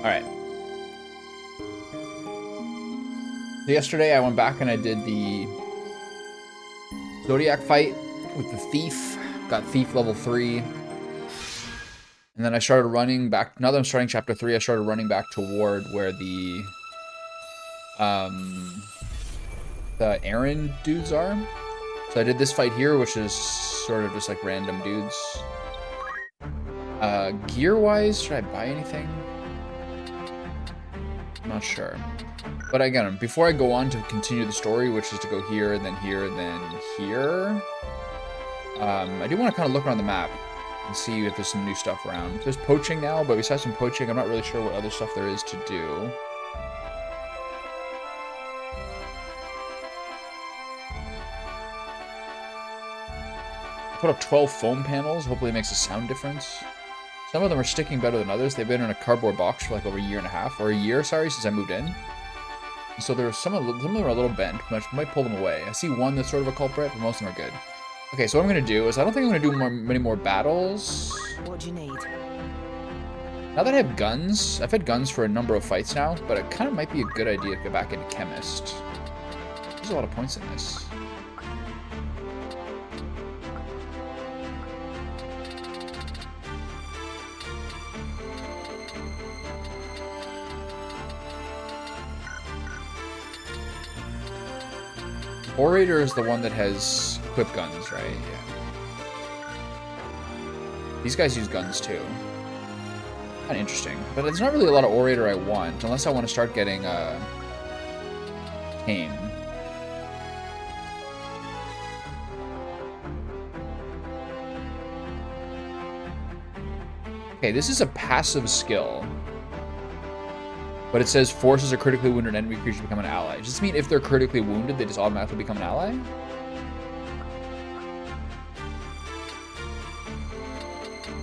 Alright. So yesterday I went back and I did the Zodiac fight with the Thief. Got Thief level 3. And then I started running back. Now that I'm starting chapter 3, I started running back toward where the Aaron dudes are. So I did this fight here, which is sort of just like random dudes. Gear-wise, should I buy anything? I'm not sure. But again, before I go on to continue the story, which is to go here, then here, then here, I do want to kind of look around the map and see if there's some new stuff around. There's poaching now, but besides some poaching, I'm not really sure what other stuff there is to do. I put up 12 foam panels. Hopefully it makes a sound difference. Some of them are sticking better than others. They've been in a cardboard box for like over a year and a half, or a year, sorry, since I moved in. So there's some of them are a little bent, but I might pull them away. I see one that's sort of a culprit, but most of them are good. Okay, so what I'm gonna do is I don't think I'm gonna do many more battles. What do you need? Now that I have guns, I've had guns for a number of fights now, but it kind of might be a good idea to go back into Chemist. There's a lot of points in this. Orator is the one that has equipped guns, right? Yeah. These guys use guns too. Kind of interesting. But there's not really a lot of Orator I want, unless I want to start getting Tame. Okay, this is a passive skill. But it says forces a critically wounded enemy creature become an ally. Does this mean if they're critically wounded, they just automatically become an ally?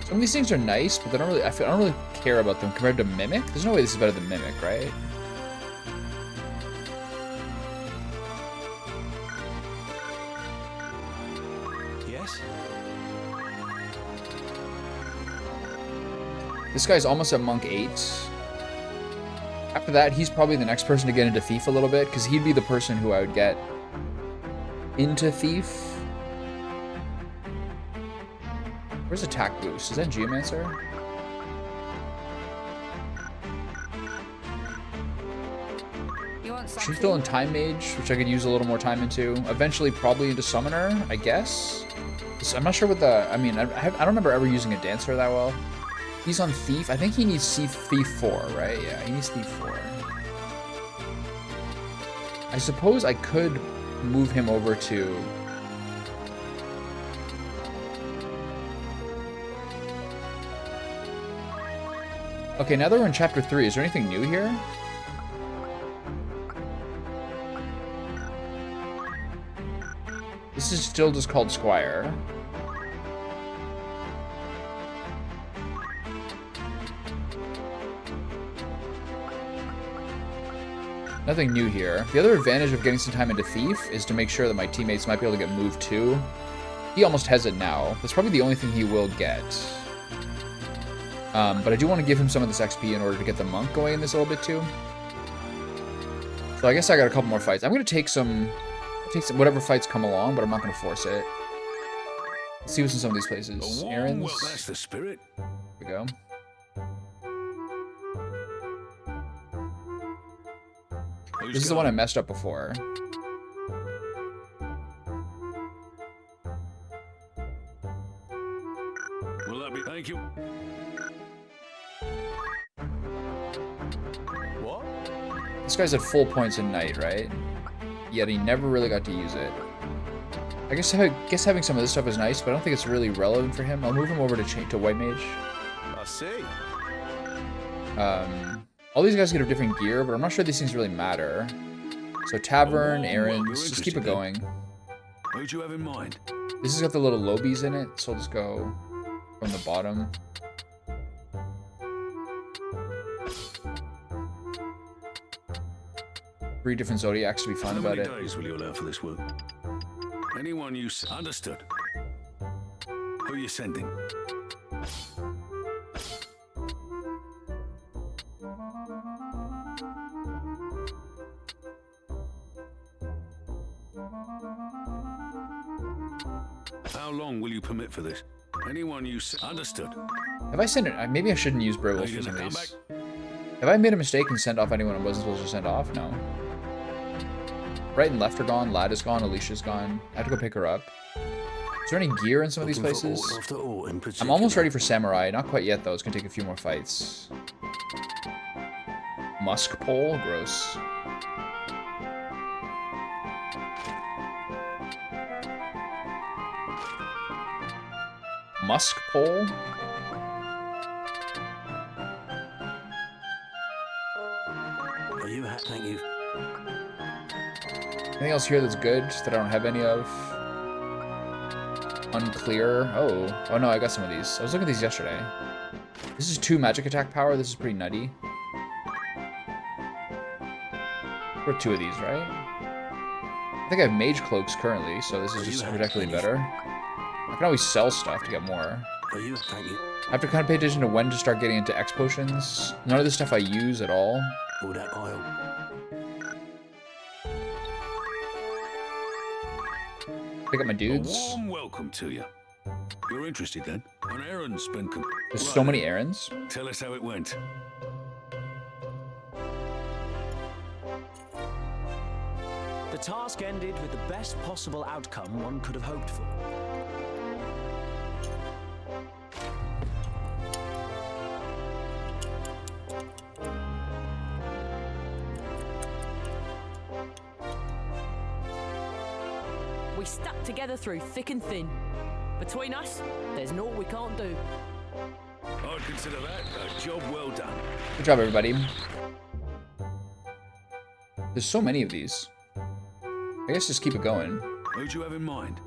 Some of these things are nice, but they don't really. I don't really care about them compared to Mimic. There's no way this is better than Mimic, right? Yes. This guy's almost at Monk 8. After that, he's probably the next person to get into Thief a little bit, because he'd be the person who I would get into Thief. Where's Attack Boost? Is that Geomancer? She's still in Time Mage, which I could use a little more time into. Eventually, probably into Summoner, I guess. I'm not sure what the... I mean, I don't remember ever using a Dancer that well. He's on Thief. I think he needs Thief 4, right? Yeah, he needs Thief 4. I suppose I could move him over to... Okay, now that we're in Chapter 3, is there anything new here? This is still just called Squire. Nothing new here. The other advantage of getting some time into Thief is to make sure that my teammates might be able to get moved too. He almost has it now. That's probably the only thing he will get. But I do want to give him some of this XP in order to get the Monk going in this a little bit too. So I guess I got a couple more fights. I'm going to take some whatever fights come along, but I'm not going to force it. Let's see what's in some of these places. Aaron's. Well, that's the spirit. Here we go. This is the one I messed up before. Will that be? Thank you. What? This guy's at full points in Night, right? Yet he never really got to use it. I guess having some of this stuff is nice, but I don't think it's really relevant for him. I'll move him over to White Mage. I see. All these guys get a different gear, but I'm not sure these things really matter. So Tavern, Aaron's, just keep it going. Who'd you have in mind? This has got the little lobies in it, so I'll just go from the bottom. Three different Zodiacs to be fun about it. How many days will you allow for this work? Anyone you understood? Who are you sending? How long will you permit for this? Anyone you understood. Have I sent it? Maybe I shouldn't use Bravos for some of these. Have I made a mistake and sent off anyone I wasn't supposed to send off? No. Right and left are gone. Lad is gone. Alicia's gone. I have to go pick her up. Is there any gear in some of these places? I'm almost ready for Samurai. Not quite yet, though. It's going to take a few more fights. Musk pole? Gross. Musk pole? Thank you. Anything else here that's good that I don't have any of? Unclear. Oh no, I got some of these. I was looking at these yesterday. This is 2 magic attack power. This is pretty nutty. We're 2 of these, right? I think I have mage cloaks currently, so this is just objectively better. I can always sell stuff to get more. Thank you. I have to kind of pay attention to when to start getting into X potions. None of this stuff I use at all. All that oil. Pick up my dudes. A warm welcome to you. You're interested then? An errand's been There's so many errands. Tell us how it went. The task ended with the best possible outcome one could have hoped for. We stuck together through thick and thin. Between us, there's naught we can't do. I'd consider that a job well done. Good job, everybody. There's so many of these. I guess just keep it going. Who'd you have in mind?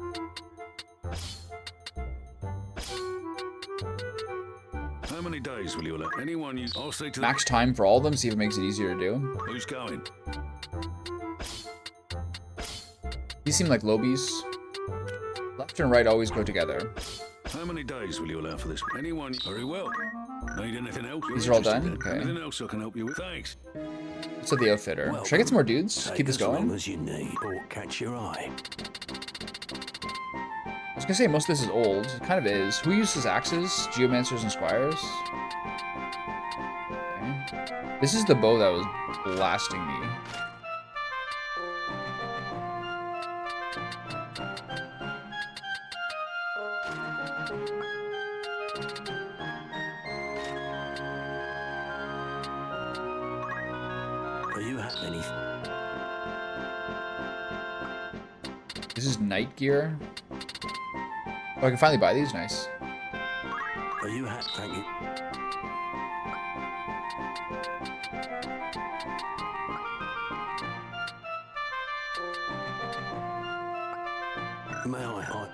How many days will you allow? Anyone you... I'll say to Max time for all of them, see if it makes it easier to do. Who's going? These seem like lobies. Left and right always go together. How many days will you allow for this? Anyone? Very well. Need anything else? These are all done? Then? Okay. Anything else I can help you with? Thanks. What's at the outfitter? Should I get some more dudes? Keep this going? As you need or catch your eye. I was gonna say most of this is old. It kind of is. Who uses axes? Geomancers and squires? Okay. This is the bow that was blasting me. This is night gear. Oh, I can finally buy these. Nice. Are you hat? Thank you. May I?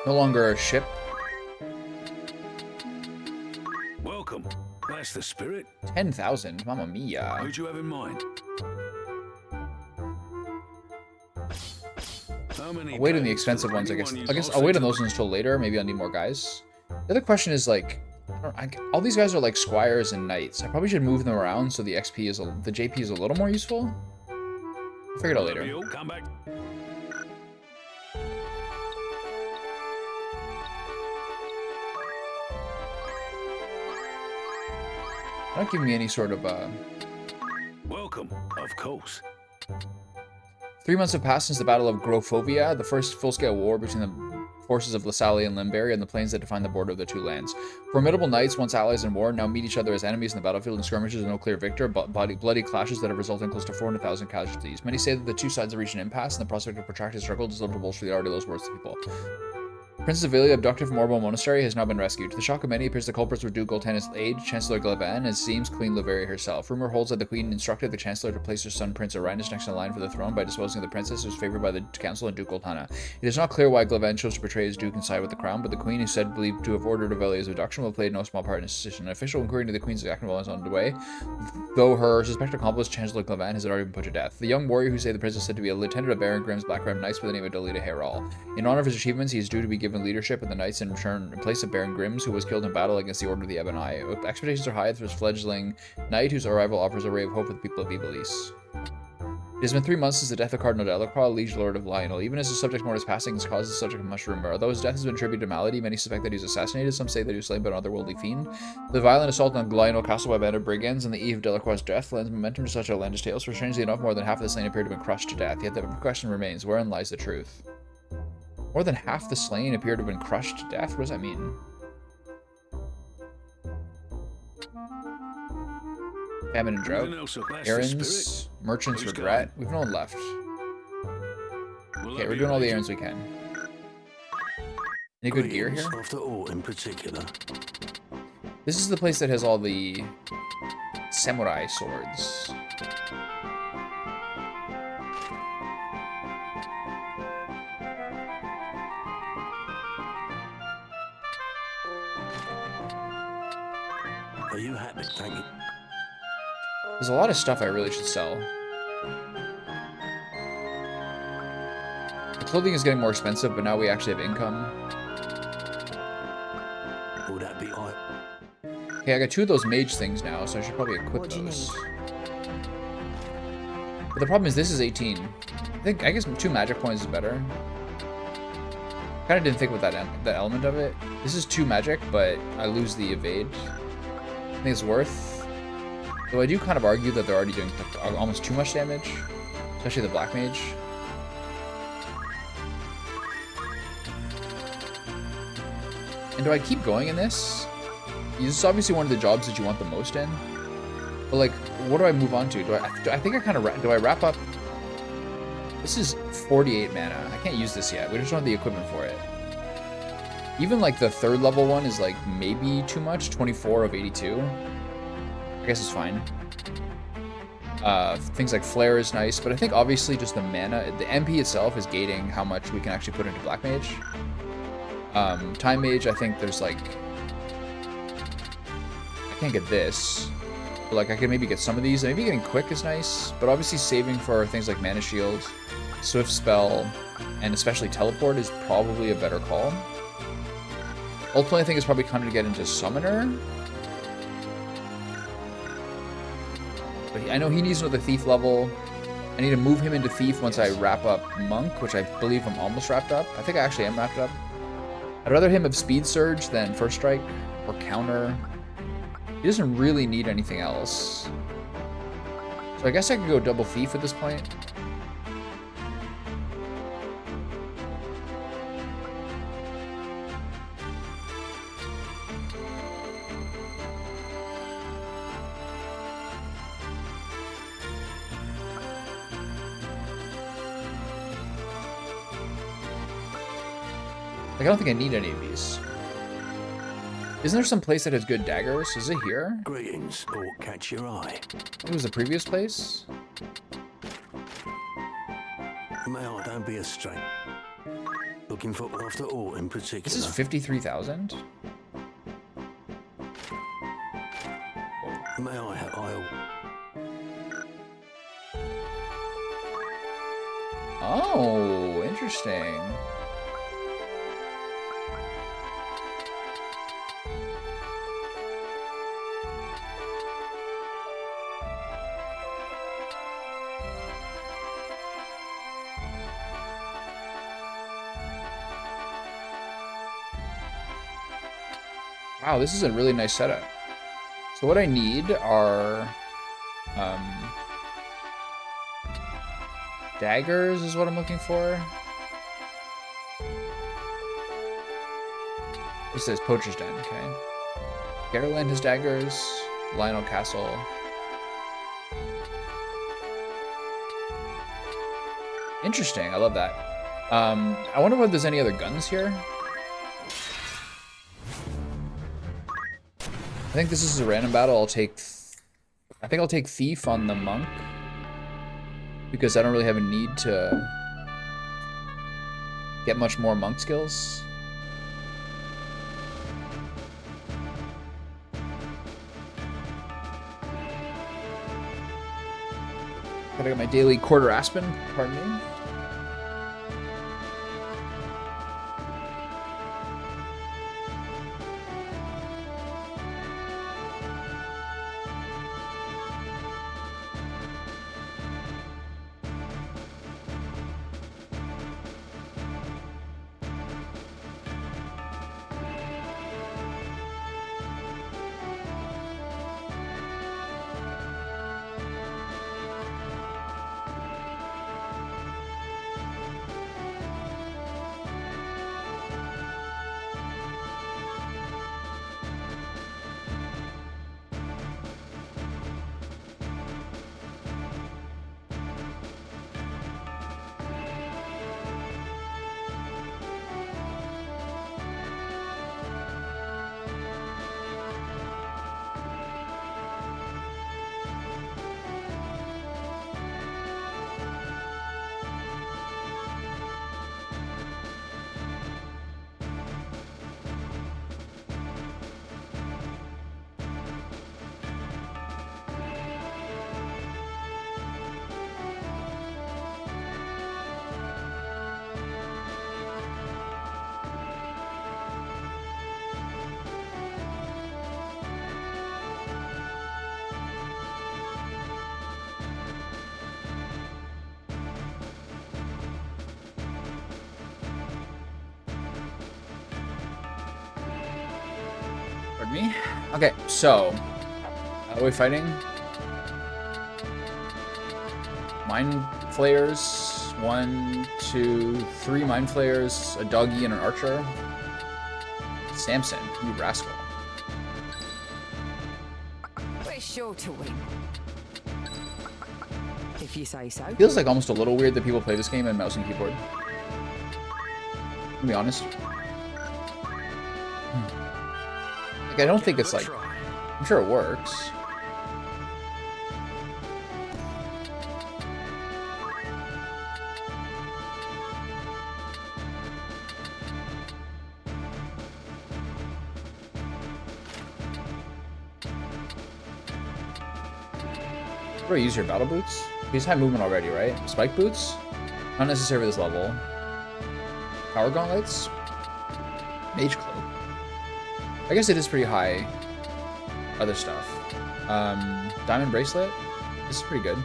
No longer a ship. Welcome. That's the spirit. 10,000. Mamma mia. Who'd you have in mind? How many I'll wait on the days expensive for ones, I guess. anyone I you- guess I'll wait on those ones till later. Maybe I'll need more guys. The other question is like, all these guys are like squires and knights. I probably should move them around so the XP is the JP is a little more useful. I'll figure it out later. You come back. Don't give me any sort of Welcome, of course. 3 months have passed since the Battle of Grofovia, the first full-scale war between the forces of Lasalle and Limbury and the plains that define the border of the two lands. Formidable knights, once allies in war, now meet each other as enemies in the battlefield and skirmishes with no clear victor, but bloody clashes that have resulted in close to 400,000 casualties. Many say that the two sides have reached an impasse, and the prospect of protracted struggle does little to bolster the already those words to people. Princess Ivalice, abducted from Orbo Monastery, has now been rescued. To the shock of many, it appears the culprits were Duke Goltana's aide, Chancellor Glevan, and seems Queen Leveria herself. Rumor holds that the Queen instructed the Chancellor to place her son Prince Arinus next in line for the throne by disposing of the princess who was favored by the Council and Duke Goltana. It is not clear why Glevan chose to betray his Duke and side with the crown, but the Queen, who is said believed to have ordered Ivalice's abduction, will have played no small part in his decision. An official inquiry into the Queen's action is underway, though her suspected accomplice, Chancellor Glevan, has already been put to death. The young warrior who say the princess is said to be a lieutenant of Baron Grimm's Black Red Knights by the name of Delita Herald. In honor of his achievements, he is due to be given leadership of the Knights in return in place of Baron Grimm's, who was killed in battle against the Order of the Ebon Eye. Expectations are high for his fledgling knight, whose arrival offers a ray of hope for the people of Ivalice. It has been 3 months since the death of Cardinal Delacroix, Liege Lord of Lionel. Even as the subject's mortis passing has caused the subject of much rumor. Although his death has been attributed to malady, many suspect that he was assassinated. Some say that he was slain by an otherworldly fiend. The violent assault on Lionel Castle by a band of brigands on the eve of Delacroix's death lends momentum to such outlandish tales, for strangely enough, more than half of the slain appear to have been crushed to death. Yet the question remains, wherein lies the truth? More than half the slain appear to have been crushed to death? What does that mean? Famine and drought. Anything else up there for Errands. spirit? Merchant's Who's regret. We've no one left. Will Okay, that we're be doing all the right? errands we can. Any good gear here? Greetings, after all in particular. This is the place that has all the samurai swords. Are you happy? Thank you. There's a lot of stuff I really should sell. The clothing is getting more expensive, but now we actually have income. Will that be I? Okay, I got 2 of those mage things now, so I should probably equip What do you those. But the problem is this is 18. I guess 2 magic points is better. Kind of didn't think about that element of it. This is 2 magic, but I lose the evade. I think it's worth. Though I do kind of argue that they're already doing almost too much damage, especially the black mage. And do I keep going in this? This is obviously one of the jobs that you want the most in. But like, what do I move on to? I think I kind of do I wrap up? This is 48 mana. I can't use this yet. We just don't have the equipment for it. Even like the 3rd level one is like maybe too much. 24 of 82. I guess it's fine. Things like Flare is nice, but I think obviously just the mana, the MP itself is gating how much we can actually put into Black Mage. Time Mage, I think there's like, I can't get this, but like I could maybe get some of these. Maybe getting Quick is nice, but obviously saving for things like Mana Shield, Swift Spell, and especially Teleport is probably a better call. Ultimately, I think it's probably time to get into Summoner. But I know he needs another Thief level. I need to move him into Thief once I wrap up Monk, which I believe I'm almost wrapped up. I think I actually am wrapped up. I'd rather him have Speed Surge than First Strike or Counter. He doesn't really need anything else. So I guess I could go double Thief at this point. Like, I don't think I need any of these. Isn't there some place that has good daggers? Is it here? Greetings, or catch your eye. It was the previous place? May I don't be a stranger. Looking for after all in particular. This is 53,000? May I have Oh, interesting. Wow, this is a really nice setup. So what I need are daggers is what I'm looking for. This says Poacher's Den, okay. Garoland has daggers. Lionel Castle. Interesting, I love that. I wonder whether there's any other guns here. I think this is a random battle. I think I'll take Thief on the Monk, because I don't really have a need to get much more Monk skills. Gotta get my daily quarter Aspen, pardon me. Pardon me. Okay, so how are we fighting? Mind flayers. 1, 2, 3 mind flayers, a doggy, and an archer. Samson, you rascal. We're sure to win. If you say so. Feels like almost a little weird that people play this game in mouse and keyboard. To be honest. Like, I don't think it's like... I'm sure it works. Where do you use your battle boots? He's high movement already, right? Spike boots? Not necessary for this level. Power gauntlets? Mage cloak. I guess it is pretty high. Other stuff. Diamond bracelet? This is pretty good.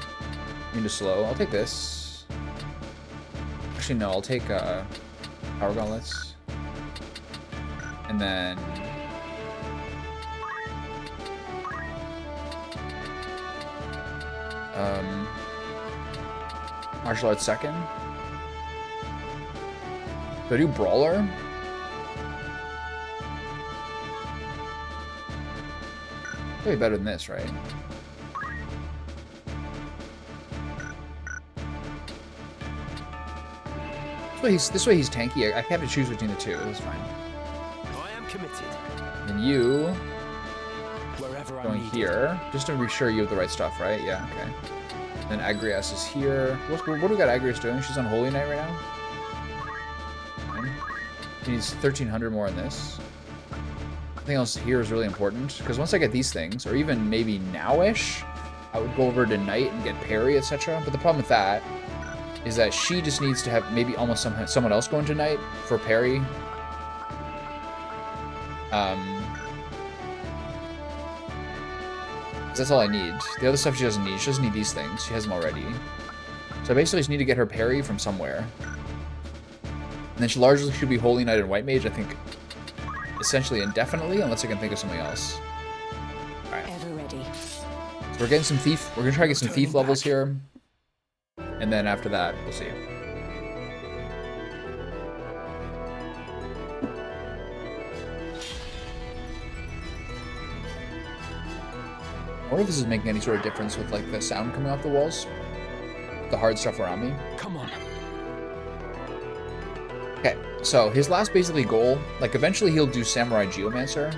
Into slow. I'll take this. Actually, no, I'll take power gauntlets. And then... martial arts second. Do I do brawler? Way better than this, right? This way he's tanky. I have to choose between the two. That's fine. I am committed. And you Wherever I going need here, just to be sure you have the right stuff, right? Yeah, okay. Then Agrias is here. What do we got Agrias doing? She's on Holy Knight right now. Fine. She needs 1,300 more in this. Something else here is really important, because once I get these things, or even maybe now-ish, I would go over to Knight and get parry, etc. But the problem with that is that she just needs to have maybe almost someone else go into Knight for parry. That's all I need. The other stuff she doesn't need. She doesn't need these things. She has them already. So I basically just need to get her parry from somewhere. And then she largely should be Holy Knight and White Mage, I think, essentially indefinitely, unless I can think of something else. Alright. Ever ready. So we're getting some Thief. We're going to try to get some Thief levels here. And then after that, we'll see. I wonder if this is making any sort of difference with like the sound coming off the walls. The hard stuff around me. Come on. Okay, so his last basically goal, like eventually he'll do Samurai Geomancer,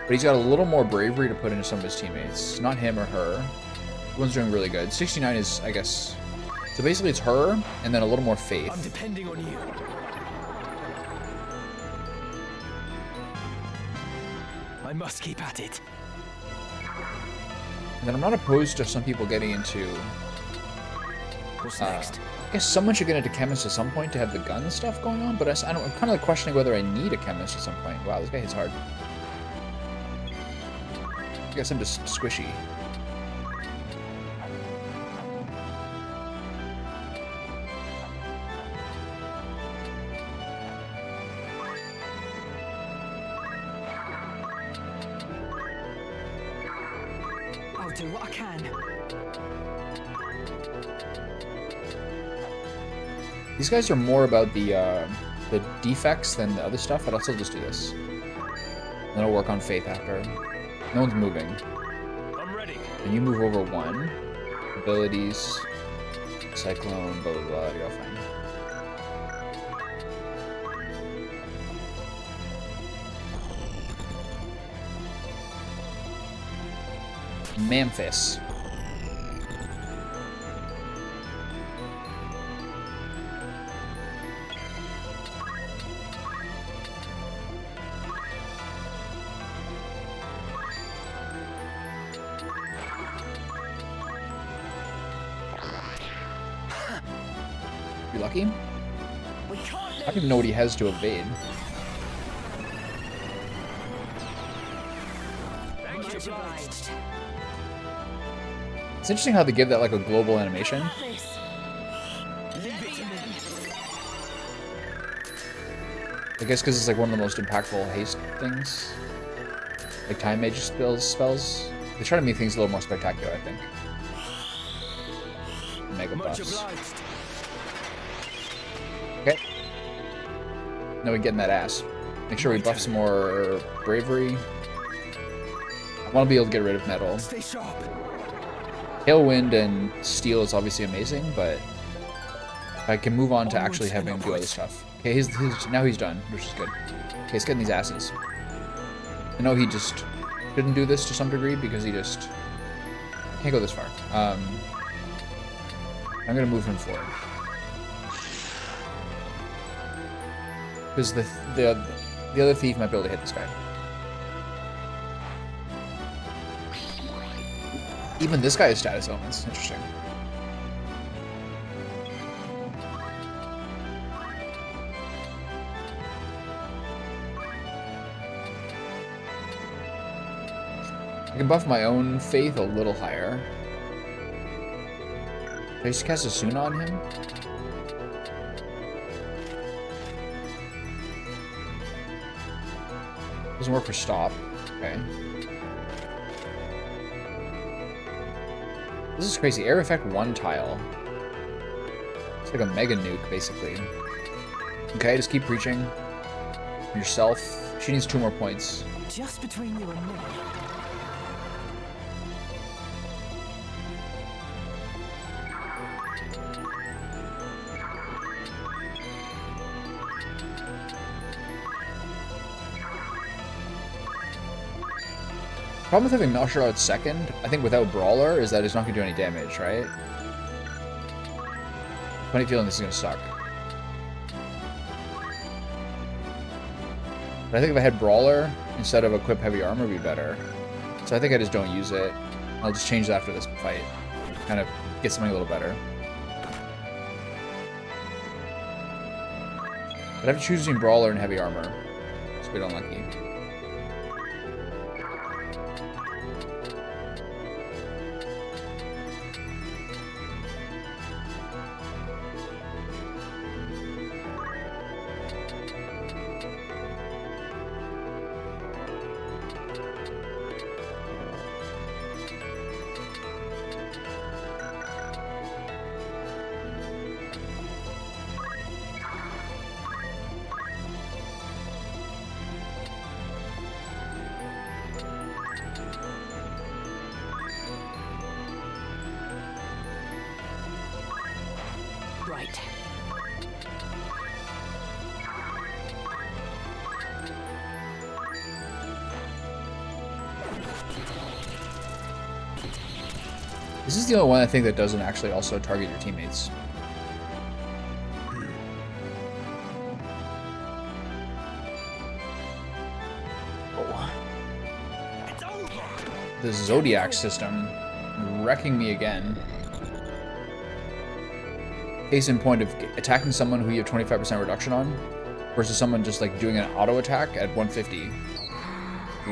but he's got a little more bravery to put into some of his teammates. Not him or her. One's doing really good. 69 is, I guess... So basically it's her, and then a little more faith. I'm depending on you. I must keep at it. And then I'm not opposed to some people getting into... What's next? I guess someone should get into Chemist at some point to have the gun stuff going on, but I'm kind of like questioning whether I need a Chemist at some point. Wow, this guy hits hard. I guess I'm just squishy. I'll do what I can. These guys are more about the defects than the other stuff, but I'll still just do this. Then I'll work on faith after. No one's moving. I'm ready. And you move over one. Abilities. Cyclone, blah, blah, blah. You're all fine. Memphis. You lucky? We can't I don't even know what he has to evade. Much obliged. It's interesting how they give that like a global animation. This. Leave it to me. I guess because it's like one of the most impactful haste things. like time mage spells. They try to make things a little more spectacular, I think. Mega Much buffs. obliged. Okay. Now we get in that ass. Make sure we buff some more bravery. I want to be able to get rid of metal. Stay sharp. Tailwind and steel is obviously amazing, but I can move on to actually having him do other stuff. Okay, now he's done, which is good. Okay, he's getting these asses. I know he just shouldn't do this to some degree because he just can't go this far. I'm gonna move him forward because the other thief might be able to hit this guy. Even this guy has status elements. Interesting. I can buff my own faith a little higher. Did I just cast a Suna on him? Doesn't work for stop. Okay. This is crazy. Air effect 1 tile. It's like a mega nuke, basically. Okay, just keep preaching. Yourself. She needs 2 more points. Just between you and me. Problem with having Melcher out second, I think without Brawler, is that it's not going to do any damage, right? Funny feeling this is going to suck. But I think if I had Brawler instead of Equip Heavy Armor, would be better. So I think I just don't use it. I'll just change it after this fight. Kind of get something a little better. But I have to choose between Brawler and Heavy Armor. It's a bit unlucky. Right. This is the only one I think that doesn't actually also target your teammates. Oh. The Zodiac system wrecking me again. Case in point of attacking someone who you have 25% reduction on versus someone just like doing an auto attack at 150.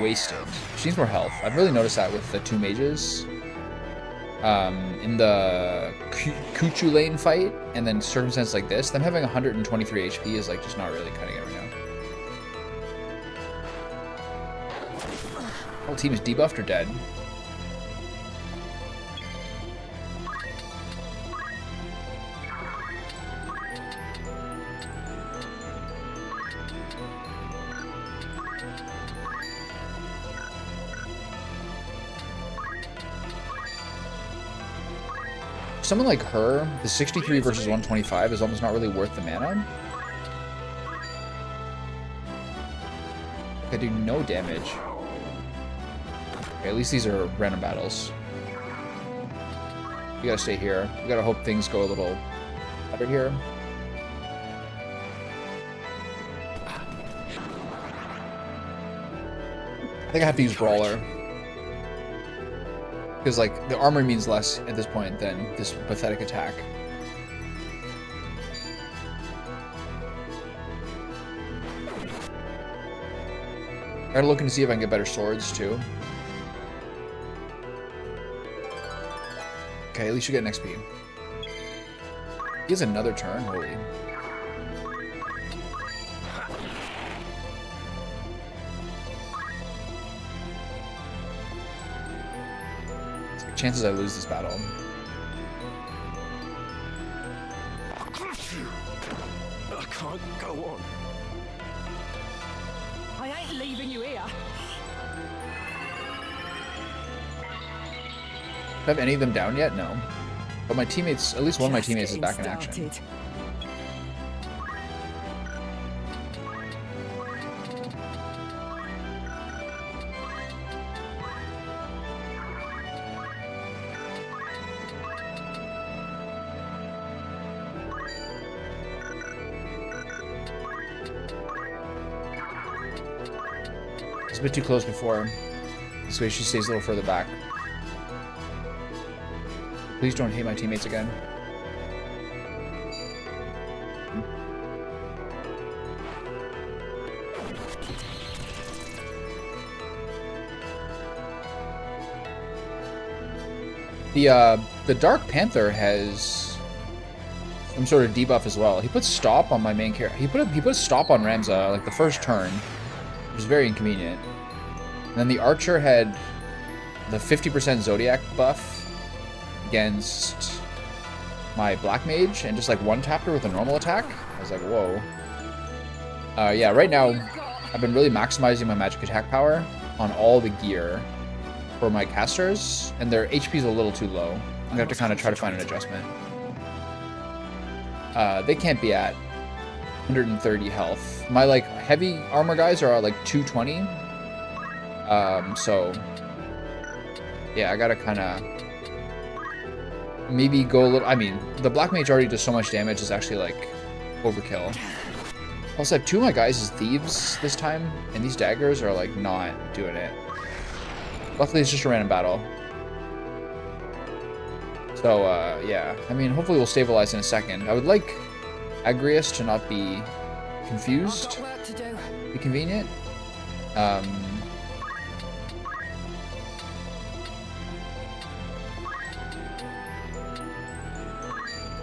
Wasted. She needs more health. I've really noticed that with the 2 mages. In the Kuchu lane fight and then circumstances like this, them having 123 HP is like just not really cutting it right now. Whole team is debuffed or dead. Someone like her, the 63 versus 125 is almost not really worth the mana. I do no damage. Okay, at least these are random battles. We gotta stay here. We gotta hope things go a little better here. I think I have to use Brawler. Because, like, the armor means less at this point than this pathetic attack. I gotta look and see if I can get better swords, too. Okay, at least you get an XP. He has another turn, holy. chances I lose this battle. I'll crush you. I can't go on. I ain't leaving you here. Do I have any of them down yet? No. But my teammates, at least one of my teammates is back in action. Started. It's a bit too close before. This way she stays a little further back. Please don't hate my teammates again. The Dark Panther has some sort of debuff as well. He puts stop on my main character. He put stop on Ramza like the first turn, which is very inconvenient. And then the Archer had the 50% Zodiac buff against my Black Mage and just like one tapped her with a normal attack. I was like, whoa. Yeah, right now I've been really maximizing my magic attack power on all the gear for my casters, and their HP is a little too low. I'm gonna have to kind of try to find an adjustment. They can't be at 130 health. My like heavy armor guys are at like 220. So yeah, I gotta kind of maybe go a little. I mean, the Black Mage already does so much damage, is actually like overkill. Also, I have two of my guys as thieves this time, and these daggers are like not doing it. Luckily, it's just a random battle. So, yeah. I mean, hopefully we'll stabilize in a second. I would like Agrius to not be confused. Got work to do. Be convenient.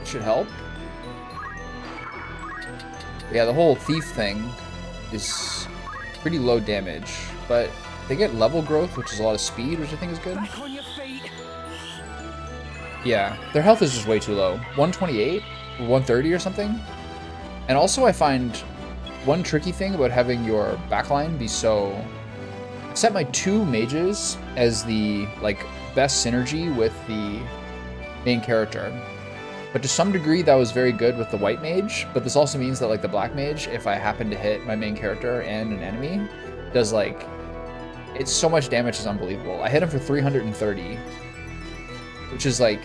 Should help. Yeah, the whole thief thing is pretty low damage, but they get level growth, which is a lot of speed, which I think is good. Back on your feet. Yeah, their health is just way too low. 128 or 130 or something. And also I find one tricky thing about having your backline be so... I set my two mages as the like best synergy with the main character. But to some degree that was very good with the white mage, but this also means that like the black mage, if I happen to hit my main character and an enemy, does like... It's so much damage, is unbelievable. I hit him for 330, which is like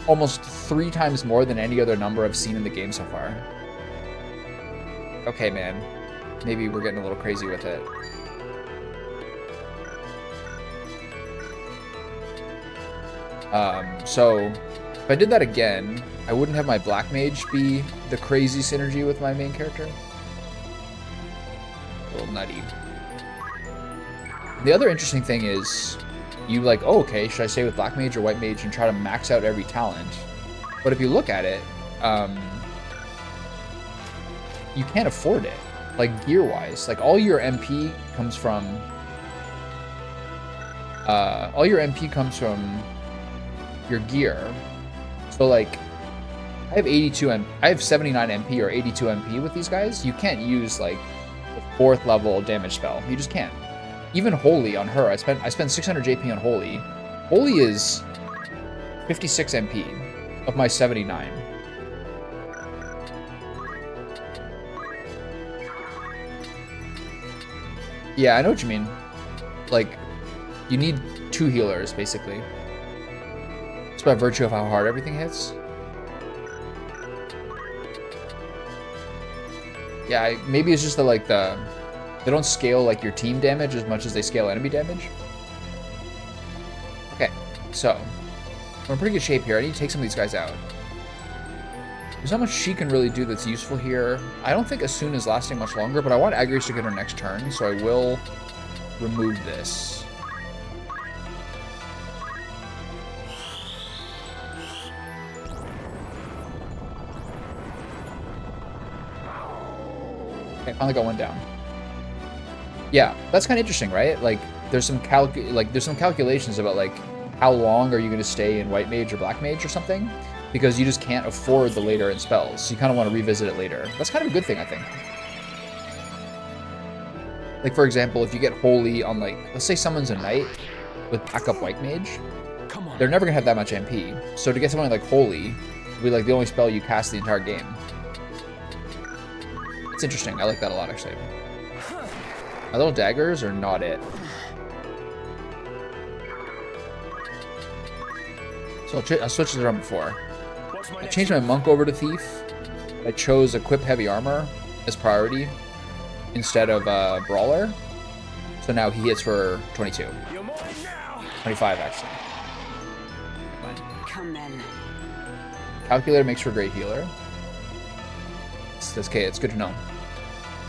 almost 3 times more than any other number I've seen in the game so far. Okay, man. Maybe we're getting a little crazy with it. So if I did that again, I wouldn't have my Black Mage be the crazy synergy with my main character. A little nutty. The other interesting thing is, you like, oh, okay, should I stay with Black Mage or White Mage and try to max out every talent? But if you look at it, you can't afford it. Like, gear-wise. Like, all your MP comes from... your gear. So, like, I have 79 MP or 82 MP with these guys. You can't use, like, the 4th level damage spell. You just can't. Even Holy on her, I spent 600 JP on Holy. Holy is 56 MP of my 79. Yeah, I know what you mean. Like, you need 2 healers, basically. It's by virtue of how hard everything hits. Yeah, maybe it's just that, like, they don't scale, like, your team damage as much as they scale enemy damage. Okay, so we're in pretty good shape here. I need to take some of these guys out. There's not much she can really do that's useful here. I don't think Asun is lasting much longer, but I want Agrius to get her next turn, so I will remove this. Okay, finally got one down. Yeah, that's kind of interesting, right? Like, there's some calculations about like how long are you going to stay in white mage or black mage or something, because you just can't afford the later in spells. So you kind of want to revisit it later. That's kind of a good thing, I think. Like, for example, if you get holy on, like, let's say someone's a knight with backup white mage, they're never going to have that much MP. So to get something like holy will be like the only spell you cast the entire game. It's interesting. I like that a lot, actually. My little daggers are not it. So I'll switch this around before. I changed my monk over to thief. I chose equip heavy armor as priority instead of brawler. So now he hits for 22. 25 actually. Come then. Calculator makes for a great healer. It's okay. It's good to know.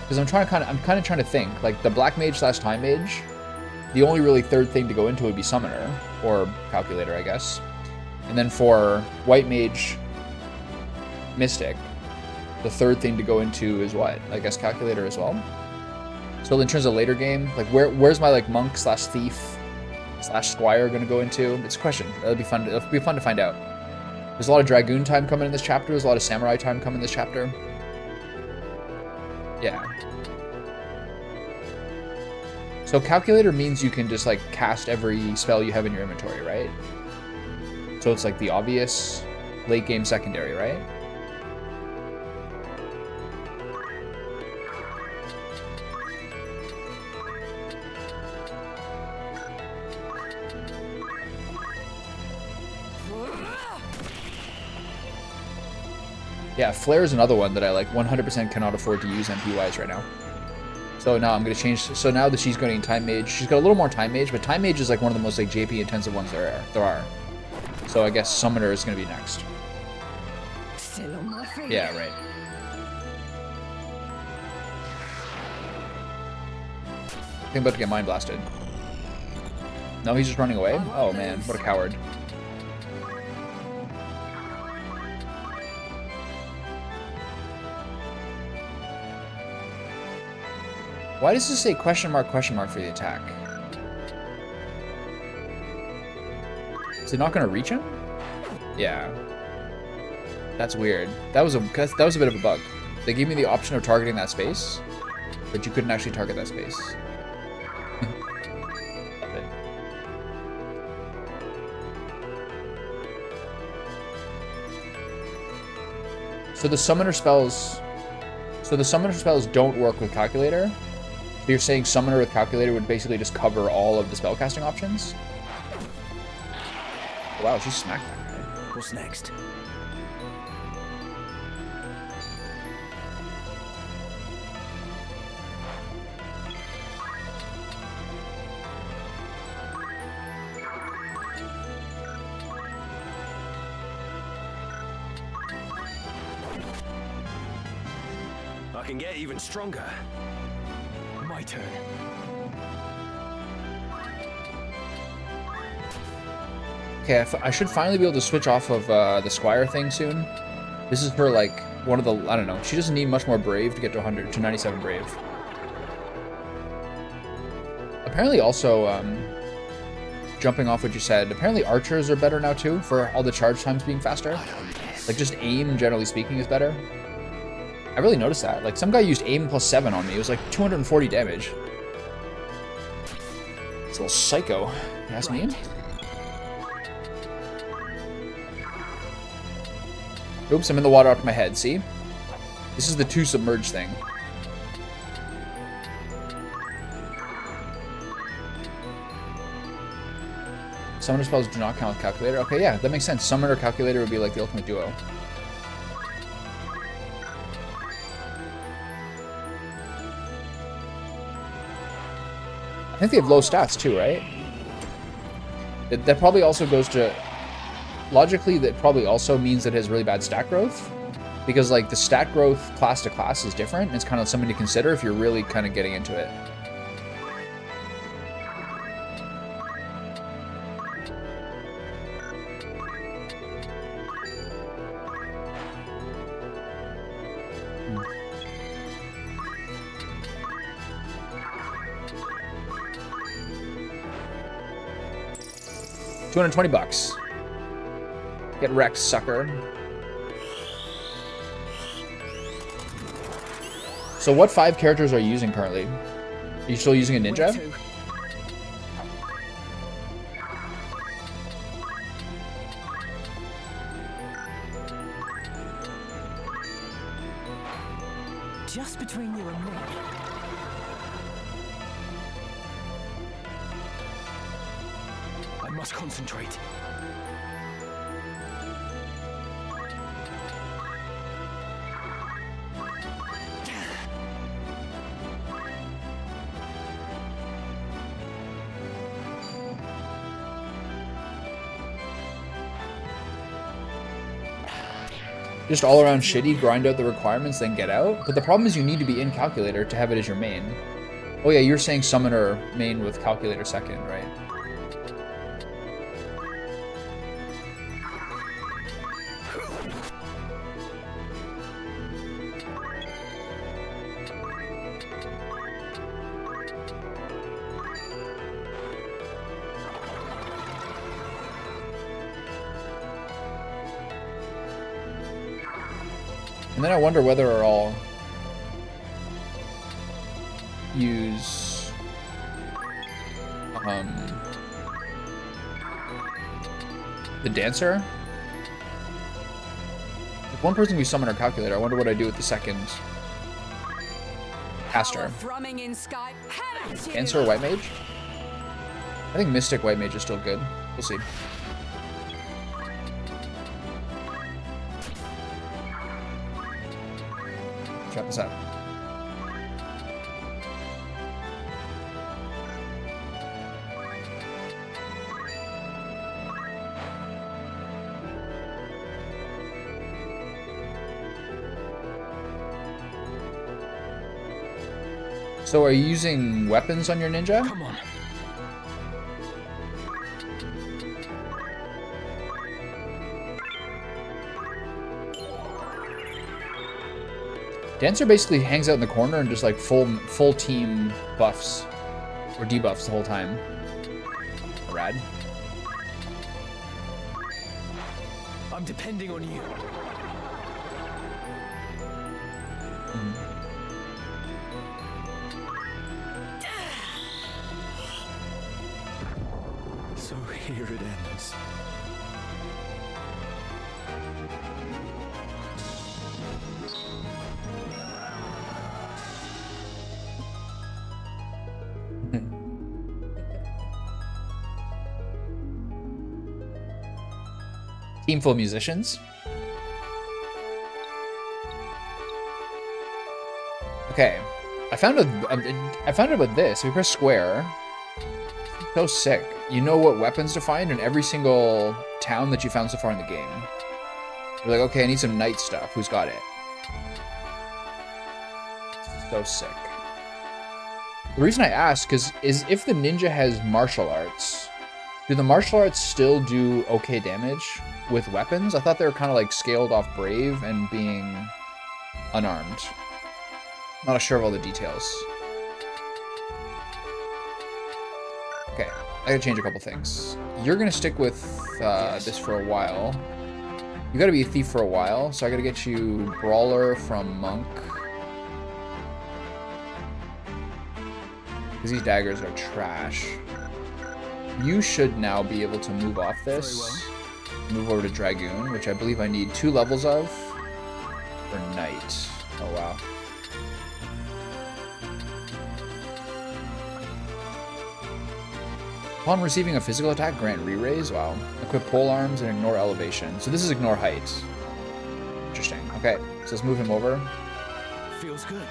Because I'm kind of trying to think like the black mage / time mage. The only really third thing to go into would be summoner or calculator, I guess. And then for white mage, mystic, the third thing to go into is what? I guess calculator as well. So in terms of later game, like where's my like monk / thief / squire gonna go into? It's a question. It'll be fun to find out. There's a lot of dragoon time coming in this chapter. There's a lot of samurai time coming in this chapter. Yeah. So calculator means you can just like cast every spell you have in your inventory, right? So it's like the obvious late game secondary, right? Yeah, Flare is another one that I like 100% cannot afford to use MP-wise right now. So now I'm going to change. So now that she's going Time Mage, she's got a little more Time Mage, but Time Mage is like one of the most like JP intensive ones there are. So I guess Summoner is going to be next. Still on my feet. Yeah, right. I think I'm about to get Mind Blasted. No, he's just running away? Oh man, what a coward. Why does this say question mark for the attack? Is it not going to reach him? Yeah. That's weird. That was a bit of a bug. They gave me the option of targeting that space, but you couldn't actually target that space. Love it. So the summoner spells don't work with calculator. So you're saying summoner with calculator would basically just cover all of the spellcasting options? Wow, she smacked that guy. What's next? I can get even stronger. My turn. Okay, I should finally be able to switch off of the Squire thing soon. This is her, like, one of the, I don't know. She doesn't need much more Brave to get to 97 Brave. Apparently also, jumping off what you said, apparently archers are better now too, for all the charge times being faster. Like, just aim, generally speaking, is better. I really noticed that. Like, some guy used aim plus 7 on me. It was like 240 damage. It's a little psycho, you ask me. Oops, I'm in the water up to my head, see? This is the 2 submerge thing. Summoner spells do not count with calculator. Okay, yeah, that makes sense. Summoner calculator would be like the ultimate duo. I think they have low stats too, right? That probably also goes to... Logically, that probably also means that it has really bad stat growth. Because, like, the stat growth class to class is different. And it's kind of something to consider if you're really kind of getting into it. $220. Get wrecked, sucker. So what 5 characters are you using currently? Are you still using a ninja? Where to? Just between you and me. I must concentrate. Just all around shitty, grind out the requirements, then get out. But the problem is you need to be in calculator to have it as your main. Oh yeah, you're saying summoner main with calculator second, right? And then I wonder whether I'll use the dancer. If one person can be summoner calculator, I wonder what I do with the second caster. Dancer or white mage? I think mystic white mage is still good. We'll see. Check this out. So are you using weapons on your ninja? Come on. Dancer basically hangs out in the corner and just like full team buffs or debuffs the whole time. Rad. I'm depending on you. So here it ends. Team full of musicians. Okay, I found out about this. If you press square, so sick. You know what weapons to find in every single town that you found so far in the game. You're like, okay, I need some knight stuff. Who's got it? So sick. The reason I ask is if the ninja has martial arts, do the martial arts still do okay damage with weapons? I thought they were kind of like scaled off brave and being unarmed. Not sure of all the details. Okay, I gotta change a couple things. You're gonna stick with this for a while. You gotta be a thief for a while, so I gotta get you brawler from monk. Because these daggers are trash. You should now be able to move off this. Move over to Dragoon, which I believe I need 2 levels of for Knight. Oh, wow. Upon receiving a physical attack, grant re-raise. Wow. Equip pole arms and ignore elevation. So this is ignore height. Interesting. Okay, so let's move him over. Feels good.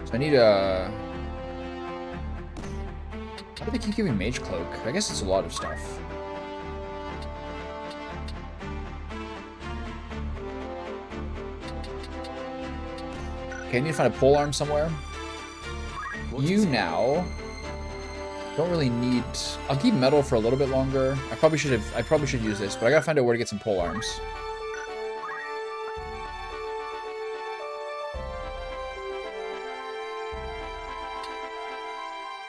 So I need a... Why do they keep giving Mage Cloak? I guess it's a lot of stuff. Okay, I need to find a polearm somewhere. You now don't really need... I'll keep metal for a little bit longer. I probably should use this, but I gotta find out where to get some polearms.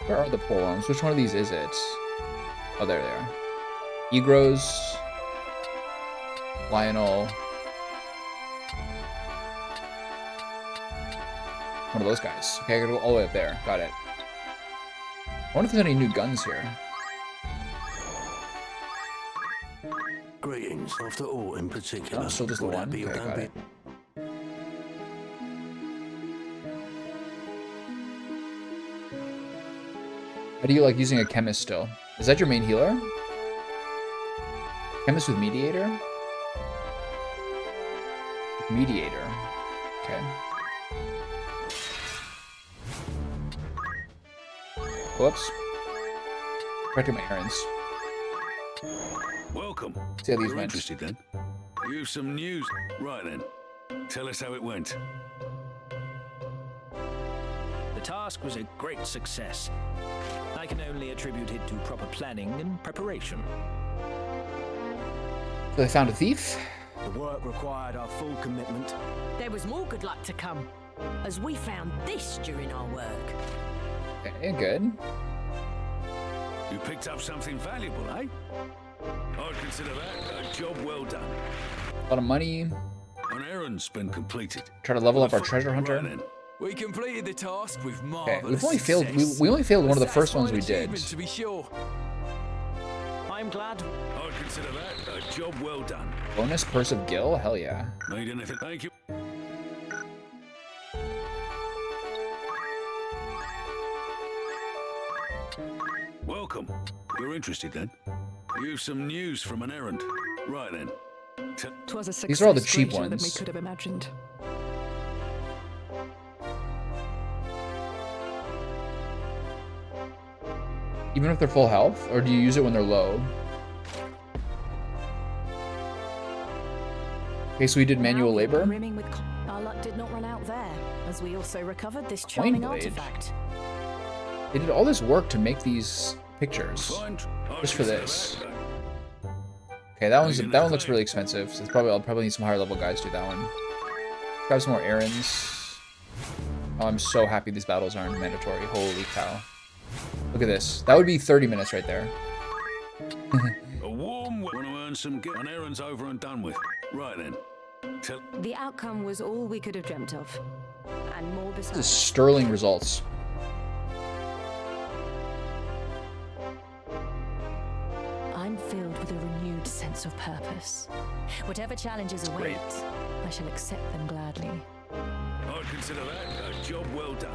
Where are the polearms? Which one of these is it? Oh, there they are. Egros. Lionel. One of those guys. Okay, I gotta go all the way up there. Got it. I wonder if there's any new guns here. Greetings. After all, in particular. Oh, still just the would that one? be or Okay, don't got be- it. How do you like using a chemist still? Is that your main healer? Chemist with mediator? Mediator. Okay. Whoops. Back to my errands. Welcome. See how these You're went. interested then? You've some news. Right then. Tell us how it went. The task was a great success. I can only attribute it to proper planning and preparation. So they found a thief. The work required our full commitment. There was more good luck to come, as we found this during our work. Okay, good. You picked up something valuable, eh? I'd consider that a job well done. A lot of money. An errand's been completed. Try to level up our treasure hunter. Right then. We completed the task with Okay, marvelous we've only failed. success. We only failed one of the A first ones we satisfying did. achievement, to be sure. I'm glad. I'd consider that a job well done. Bonus purse of Gil? Hell yeah. Need anything? Thank you. Welcome. You're interested then? You've some news from an errand. Right then. 'Twas a success These are all the cheap greater than we ones. could have imagined. Even if they're full health, or do you use it when they're low? Okay, so we did manual Now we are labor. brimming with Our luck did not run out there, as we also recovered this charming blade. artifact. They did all this work to make these pictures. Fine. I'd Just for consider this. that. Okay, that one looks really expensive. So I'll probably need some higher level guys to do that one. Let's grab some more errands. Oh, I'm so happy these battles aren't mandatory. Holy cow. Look at this. That would be 30 minutes right there. A warm want to earn some an errand's over and done with. Right then. The outcome was all we could have dreamt of, and more This is besides. sterling results. I'm filled with a renewed sense of purpose. Whatever challenges await, great. I shall accept them gladly. I'd consider that a job well done.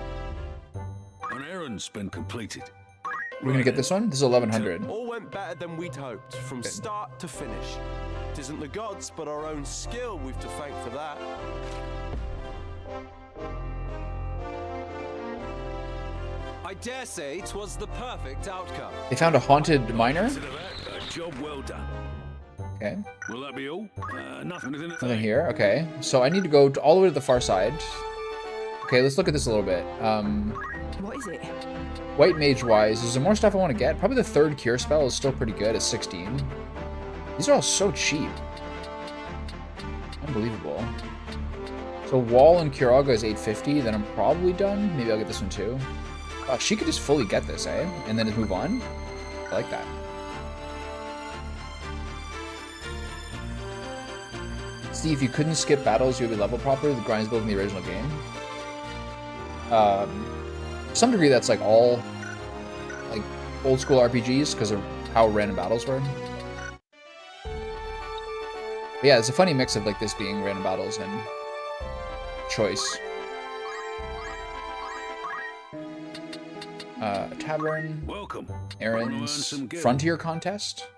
An errand's been completed. We're gonna get this one? This is 1100. All went better than we'd hoped, from start to finish. It isn't the gods, but our own skill we've to thank for that. I dare say 'twas the perfect outcome. They found a haunted miner. Consider that a job well done. Okay. Will that be all? Nothing. Nothing here. Okay. So I need to go all the way to the far side. Okay, let's look at this a little bit. What is it? White mage wise, is there more stuff I want to get? Probably the third cure spell is still pretty good at 16. These are all so cheap. Unbelievable. So wall and Curaga is 850, then I'm probably done. Maybe I'll get this one too. She could just fully get this, eh? And then just move on. I like that. See, if you couldn't skip battles, you would be leveled properly. The grind's built in the original game. To some degree, that's like all like old school RPGs because of how random battles were. But yeah, it's a funny mix of like this being random battles and choice. Tavern, Welcome. errands, some gil. frontier contest.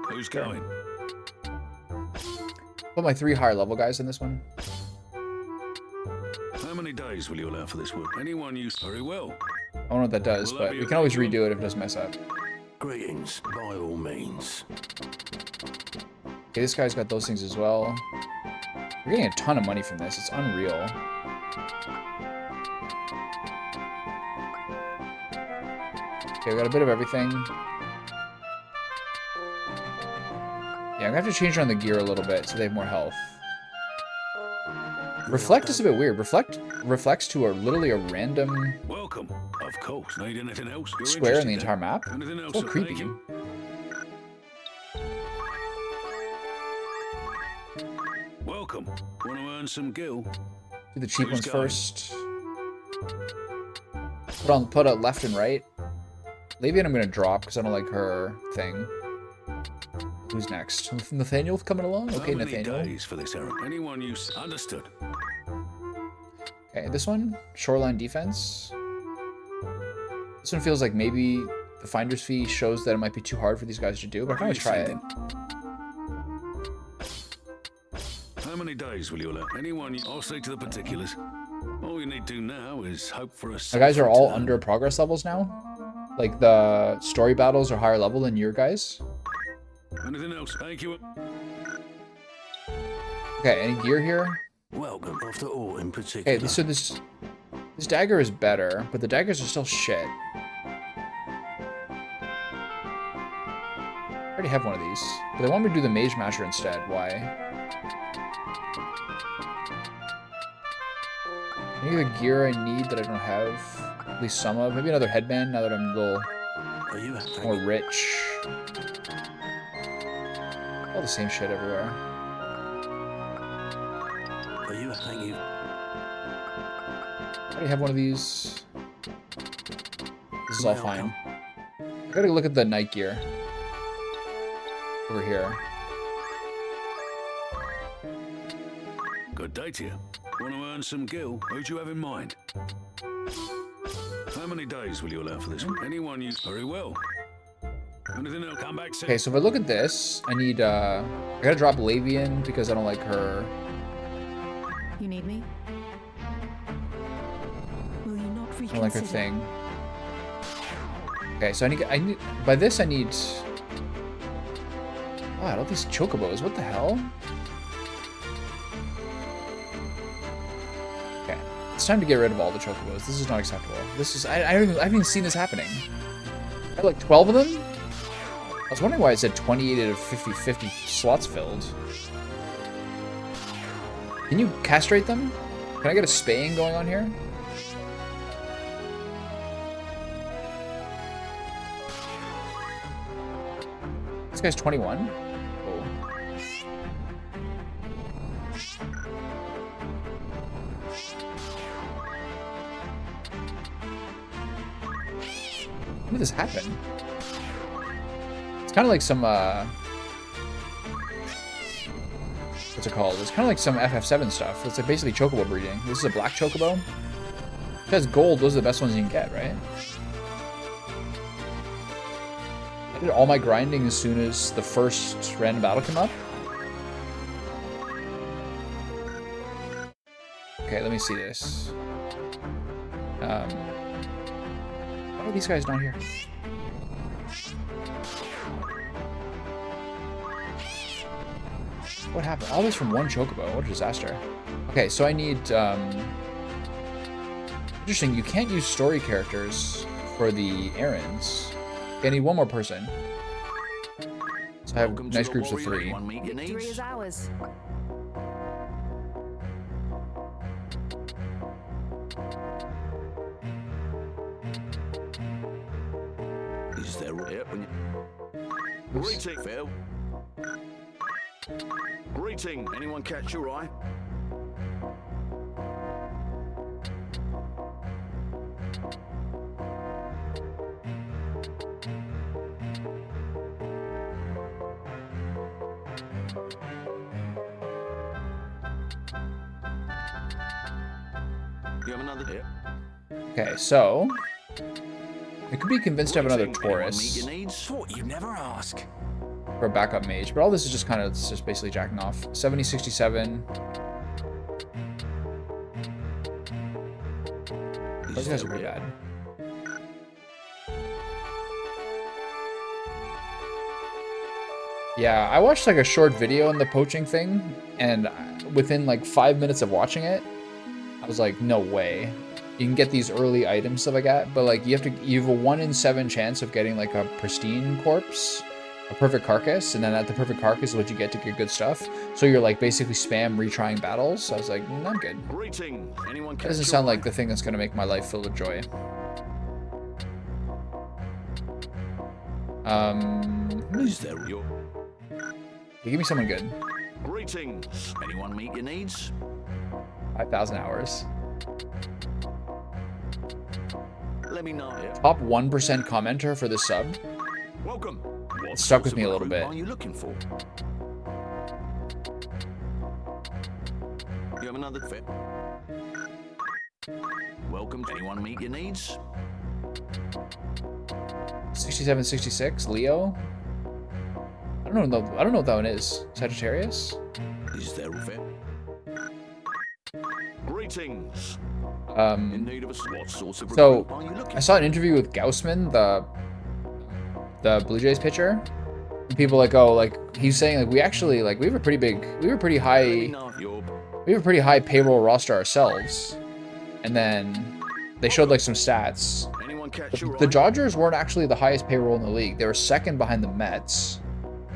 Who's going? Put my 3 higher level guys in this one. How many days will you allow for this work? Anyone use very well. I don't know what that does, Will that but be we a can always good one? redo it if it does mess up. Greetings, by all means. Okay, this guy's got those things as well. We're getting a ton of money from this. It's unreal. Okay, we got a bit of everything. Yeah, I'm gonna have to change around the gear a little bit so they have more health. Reflect is a bit weird. Reflect reflects to literally a random Welcome. Of course. Need anything else? You're square in the interested, entire map. Anything else? It's all that creepy. make you- Welcome. Want to earn some gil? Do the cheap Who's ones going? first. Put a left and right. Lavian I'm gonna drop because I don't like her thing. Who's next? Nathaniel coming along? Okay, How many Nathaniel. days for this errand? Anyone you understood? Okay, this one, shoreline defense. This one feels like maybe the finder's fee shows that it might be too hard for these guys to do, but I can always try it. How many days will you allow? Anyone? I'll see to the particulars. All you need to do now is hope for a. The guys are all return. under progress levels now. Like the story battles are higher level than your guys. Anything else? Thank you. Okay, any gear here? Welcome after all in particular. Okay, so this dagger is better, but the daggers are still shit. I already have one of these, but they want me to do the mage masher instead. Why? Any other gear I need that I don't have? At least some of. Maybe another headband now that I'm a little Are you more rich. All the same shit everywhere. Are you thank you? I already have one of these. This is all fine. I gotta look at the night gear. Over here. Good day to you. Want to earn some gil? Who do you have in mind? How many days will you allow for this? Anyone you... Very well. Anything else? Come back soon. Okay, so if I look at this, I need, I gotta drop Lavian because I don't like her. You need me? Will you not I reconsider? don't like her thing. Okay, so I need, by this I need... God, all these chocobos, what the hell? Okay, it's time to get rid of all the chocobos. This is not acceptable. This is, I haven't even seen this happening. I have like 12 of them? I was wondering why it said 28 out of 50 slots filled. Can you castrate them? Can I get a spaying going on here? This guy's 21? Oh. When did this happen? It's kind of like some, what's it called? It's kind of like some FF7 stuff. It's like basically chocobo breeding. This is a black chocobo. If it has gold, those are the best ones you can get, right? I did all my grinding as soon as the first random battle came up. Okay, let me see this. Why are these guys not here? What happened? All this from one chocobo. What a disaster. Okay, so I need, interesting, you can't use story characters for the errands. Okay, I need one more person. So I have nice groups of 3. Victory is ours. Is there Greeting, Phil. Greeting. Anyone catch your eye? you have another here? Okay, so I could be convinced to have another Meet Taurus your needs? What you never ask. for a backup mage, but all this is just kind of, it's just basically jacking off. 70, 67. Those guys are pretty bad. Yeah, I watched like a short video on the poaching thing, and within like 5 minutes of watching it, I was like, no way. You can get these early items stuff like that, but like you have a 1 in 7 chance of getting like a pristine corpse, a a perfect carcass, and then at the perfect carcass is what you get to get good stuff. So you're like basically spam retrying battles. So I was like, I'm good. Greeting. Anyone That doesn't sound like the thing that's gonna make my life filled with joy. Is there your Give me someone good. greetings? Anyone meet your needs? 5,000 hours. Let me know. Top 1% commenter for this sub. Welcome. What It stuck with sorts of me a little recruit bit. Are you looking for? You have another fit. Welcome. Anyone meet your needs? 67, 66, Leo. I don't know what that one is. Sagittarius. Is there a fit? Greetings. In Um, need of a what sorts of so recruit are you looking I saw an interview with Gaussman, the Blue Jays pitcher. And people like, oh, like he's saying like we actually like we have a pretty high payroll roster ourselves. And then they showed like some stats. Anyone catch your The eye? Dodgers weren't actually the highest payroll in the league. They were second behind the Mets.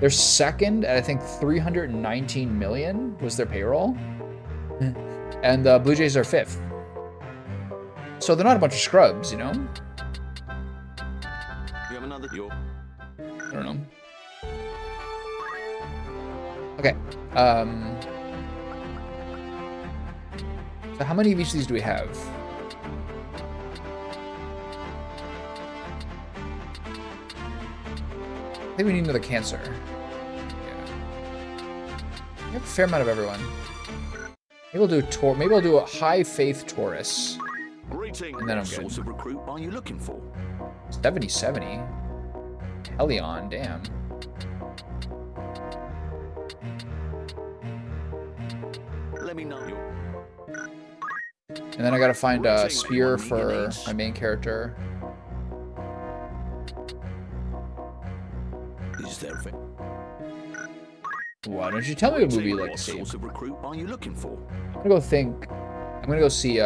They're second at I think 319 million was their payroll. And the Blue Jays are fifth. So they're not a bunch of scrubs, you know? You have another. I don't know. Okay. So how many of each of these do we have? I think we need another Cancer. Yeah. We have a fair amount of everyone. Maybe I'll do a high faith Taurus. Greeting. And then I'm What good. sorts of recruit are you looking for? 70-70. Helion, damn. Let me know. And then I gotta find a spear for my main character. Is there a fit? Why don't you tell me what movie you like What to see? sorts of recruit are you looking for? I'm gonna go see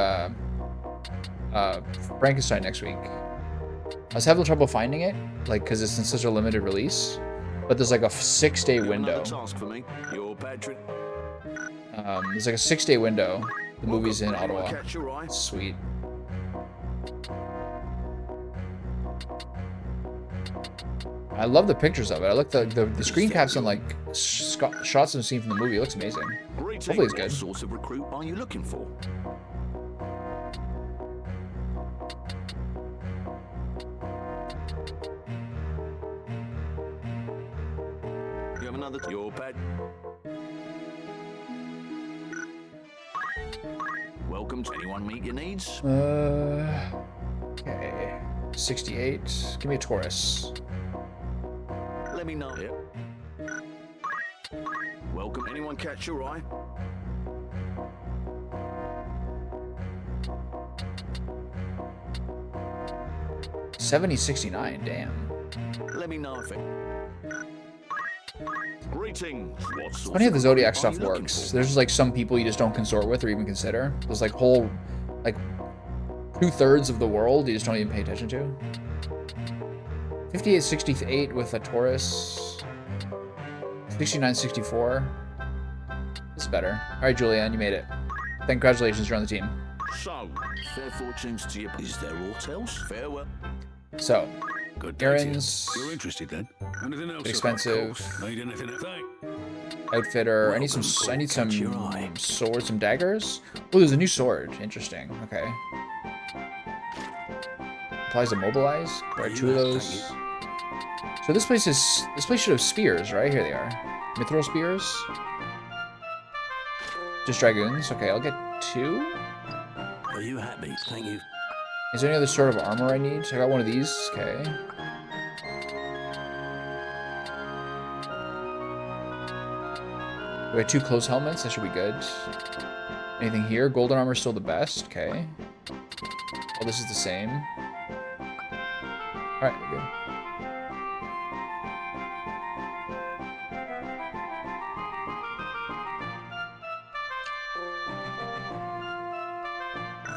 Frankenstein next week. I was having trouble finding it, like, cause it's in such a limited release. But there's like a 6-day You have window. another task for me. Your patron. There's like a 6-day window. The movie's in Anyone Ottawa. catch your eye? Sweet. I love the pictures of it. I like the screen caps on like shots of the scene from the movie. It looks amazing. Greeting. Hopefully it's What good. sorts of recruit are you looking for? You have another. Your pad. Welcome to anyone meet your needs? Okay. 68. Give me a Taurus. Let me know. Yep. Welcome. Anyone catch your eye? $70.69. Damn. Let me know if it. Greetings. What sorts Funny how the of Zodiac recruit stuff are you looking works. for? There's just like some people you just don't consort with or even consider. There's like whole, like 2/3 of the world you just don't even pay attention to. 58.68 with a Taurus. 69.64. This is better. All right, Julianne, you made it. Congratulations, you're on the team. So, fair fortunes to you. Is there aught else? Farewell. So, Good day to you. errands, You're interested then? Anything else? expensive. Of course. Need anything to thank? outfitter. I need some swords, some daggers. Oh, there's a new sword. Interesting. Okay. Applies to mobilize. Grab 2 of those. So this place should have spears, right? Here they are. Mithril spears. Just dragoons. Okay, I'll get 2. Are you happy? Thank you. Is there any other sort of armor I need? I got one of these. Okay. We got 2 close helmets. That should be good. Anything here? Golden armor still the best. Okay. Oh, this is the same. All right, we're good.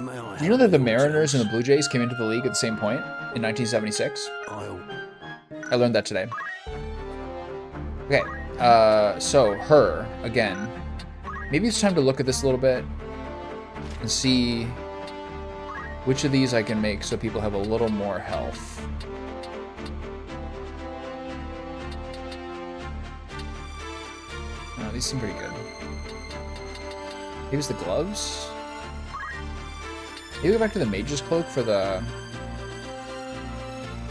May I Do you know that the have your Mariners and the details? Blue Jays came into the league at the same point in 1976? I'll I learned that today. Okay, so her, again. Maybe it's time to look at this a little bit and see which of these I can make so people have a little more health. Oh, these seem pretty good. Maybe it's the gloves? Maybe go back to the mage's cloak for the... I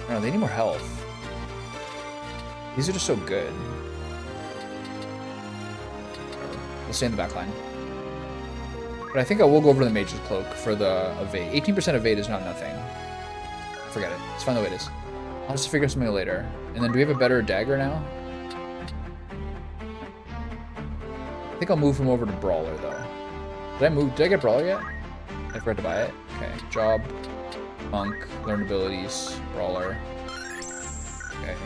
don't know, they need more health. These are just so good. We'll stay in the back line. But I think I will go over to the mage's cloak for the evade. 18% evade is not nothing. Forget it. It's fine the way it is. I'll just figure something later. And then do we have a better dagger now? I think I'll move him over to Brawler though. Did I get Brawler yet? I forgot to buy it. Okay. Job. Monk. Learned abilities. Brawler. Okay.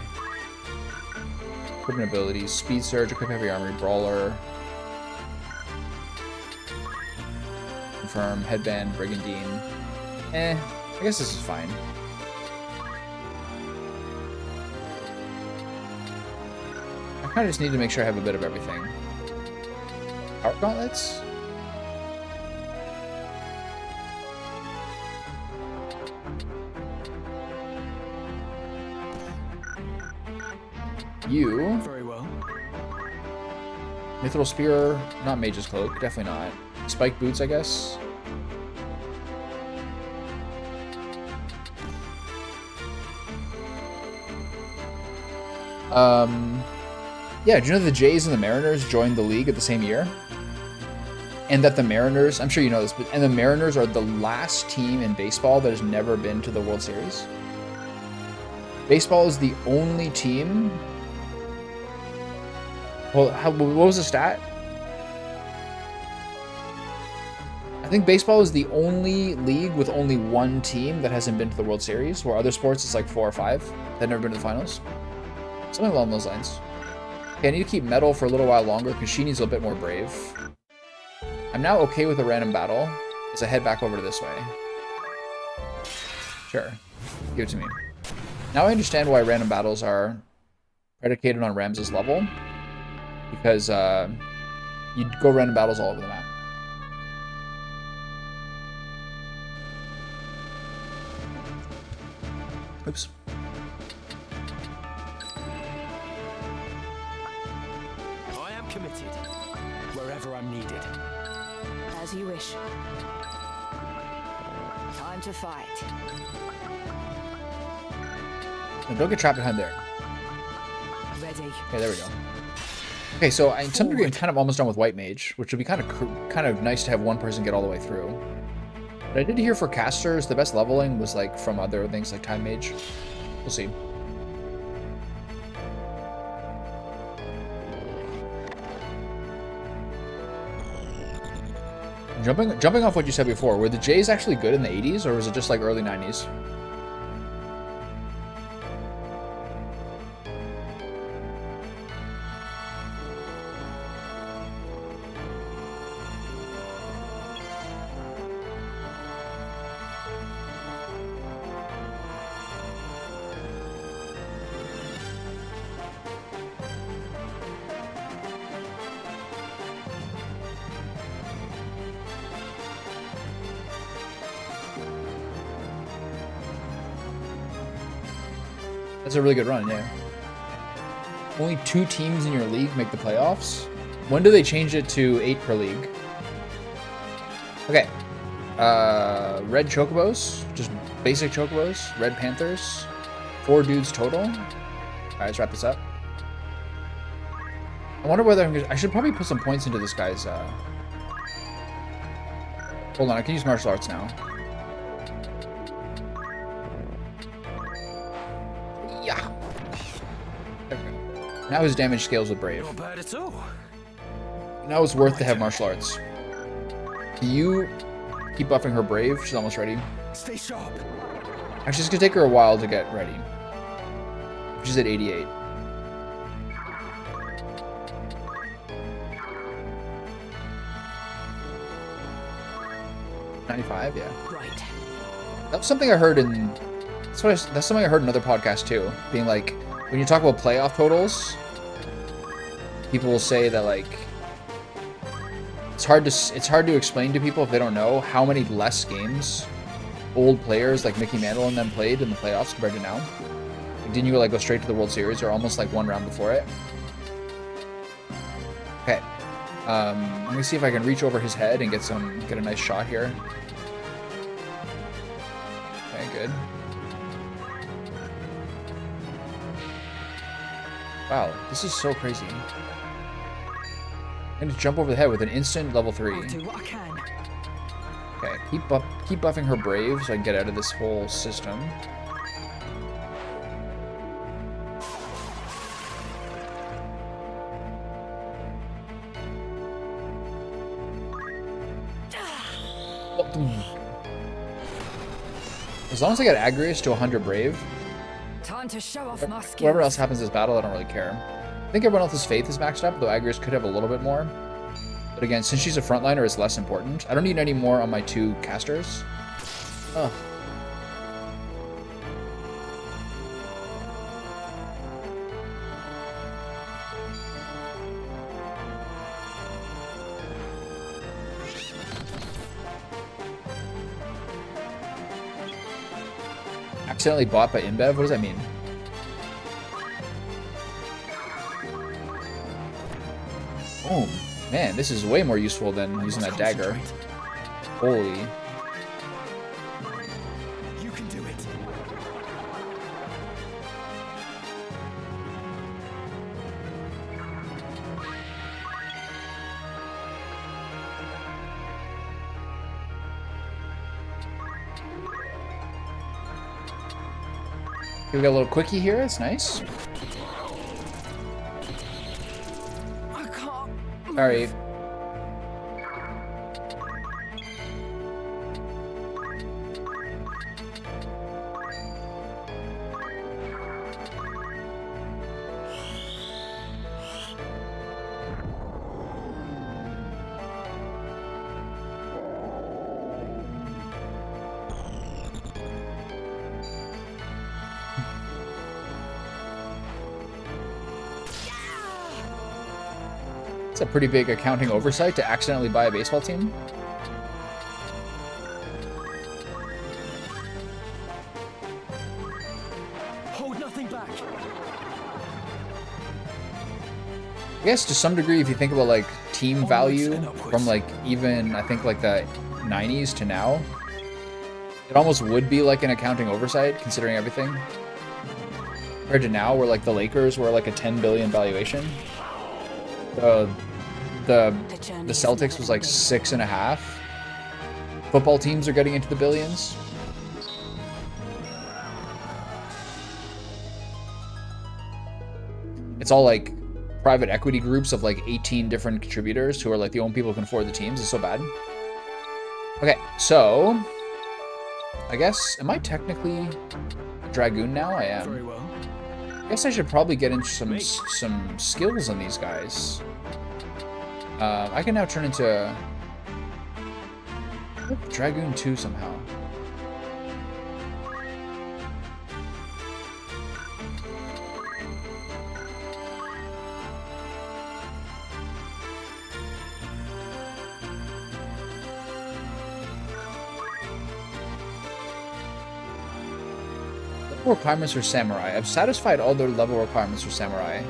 Equipment abilities. Speed Surge. Equip Heavy Armory. Brawler. Confirm. Headband. Brigandine. I guess this is fine. I kind of just need to make sure I have a bit of everything. Power gauntlets? You. Very well. Mithril Spear, not Mage's Cloak, definitely not. Spike Boots, I guess. Yeah, do you know that the Jays and the Mariners joined the league at the same year? And that the Mariners, I'm sure you know this, and the Mariners are the last team in baseball that has never been to the World Series. Baseball is the only team. Well, what was the stat? I think baseball is the only league with only one team that hasn't been to the World Series, where other sports it's like 4 or 5 that have never been to the finals. Something along those lines. Okay, I need to keep Metal for a little while longer because she needs a bit more Brave. I'm now okay with a random battle as I head back over to this way. Sure. Give it to me. Now I understand why random battles are predicated on Ramses' level. Because you go random battles all over the map. Oops. I am committed. Wherever I'm needed. As you wish. Time to fight. No, don't get trapped behind there. Ready. Okay, there we go. Okay, so in some degree I'm kind of almost done with White Mage, which would be kind of nice to have one person get all the way through. But I did hear for casters, the best leveling was like from other things like Time Mage. We'll see. Jumping off what you said before, were the Jays actually good in the 80s, or was it just like early 90s? That's a really good run, yeah. Only 2 teams in your league make the playoffs? When do they change it to 8 per league? Okay. Red Chocobos. Just basic Chocobos. Red Panthers. 4 dudes total. Alright, let's wrap this up. I wonder whether I should probably put some points into this guy's... Hold on, I can use martial arts now. Yeah. There we go. Now his damage scales with Brave. Not bad at all. Now it's worth to have martial arts. Can you keep buffing her Brave? She's almost ready. Stay sharp. Actually, it's gonna take her a while to get ready. She's at 88. $95, yeah. Right. That's something I heard in. That's something I heard in another podcast too. Being like, when you talk about playoff totals, people will say that like it's hard to explain to people if they don't know how many less games old players like Mickey Mantle and them played in the playoffs compared to now. Like, didn't you like go straight to the World Series or almost like one round before it? Okay. Let me see if I can reach over his head and get a nice shot here. Okay, good. Wow, this is so crazy. I'm gonna jump over the head with an instant level 3. I'll do what I can. Okay, keep buffing her brave so I can get out of this whole system. As long as I get Agrius to 100 brave, Time to show off my skills. whatever else happens this battle, I don't really care. I think everyone else's faith is maxed up, though Agrius could have a little bit more. But again, since she's a frontliner, it's less important. I don't need any more on my 2 casters. Ugh. Accidentally bought by InBev? What does that mean? Boom. Man, this is way more useful than using that dagger. Holy. You can do it. We got a little quickie here. It's nice. I can't. Sorry. It's a pretty big accounting oversight to accidentally buy a baseball team. Hold nothing back. I guess to some degree, if you think about like team value from like even I think like the 90s to now, it almost would be like an accounting oversight considering everything. Compared to now, where like the Lakers were like a 10 billion valuation. The Celtics was like 6.5. Football teams are getting into the billions. It's all like private equity groups of like 18 different contributors who are like the only people who can afford the teams. It's so bad. Okay, so I guess, am I technically a Dragoon now? I am. Very well. I guess I should probably get into some skills on these guys. I can now turn into Dragoon 2 somehow. Level requirements for Samurai. I've satisfied all the level requirements for Samurai,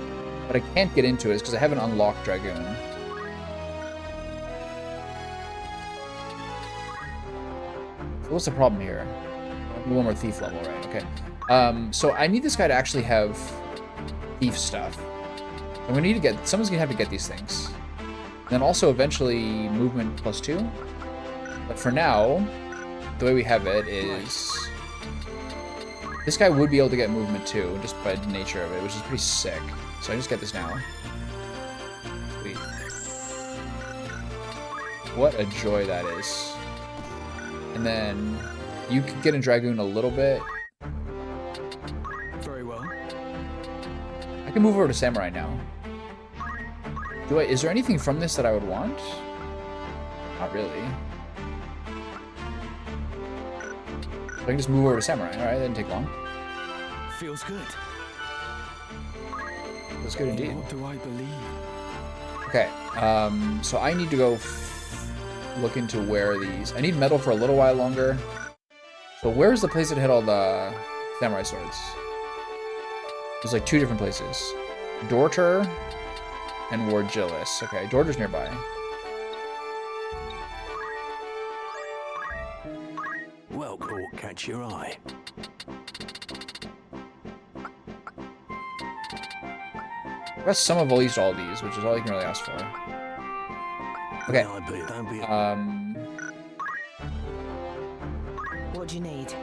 but I can't get into it because I haven't unlocked Dragoon. So what's the problem here? One more thief level, right? Okay. So I need this guy to actually have thief stuff. And we need to get, someone's gonna have to get these things. And then also eventually movement +2. But for now, the way we have it is this guy would be able to get movement 2 just by the nature of it, which is pretty sick. So I just get this now. Sweet. What a joy that is. And then you can get in Dragoon a little bit. Very well. I can move over to Samurai now. Is there anything from this that I would want? Not really. So I can just move over to Samurai. Alright, that didn't take long. Feels good. That's good indeed. What do I believe? Okay, so I need to go look into where these... I need metal for a little while longer. So where's the place that had all the samurai swords? There's like 2 different places. Dorter and Wargilis. Okay, Dorter's nearby. Well caught, catch your eye. I got some of at least all these, which is all you can really ask for. Okay. What do you need?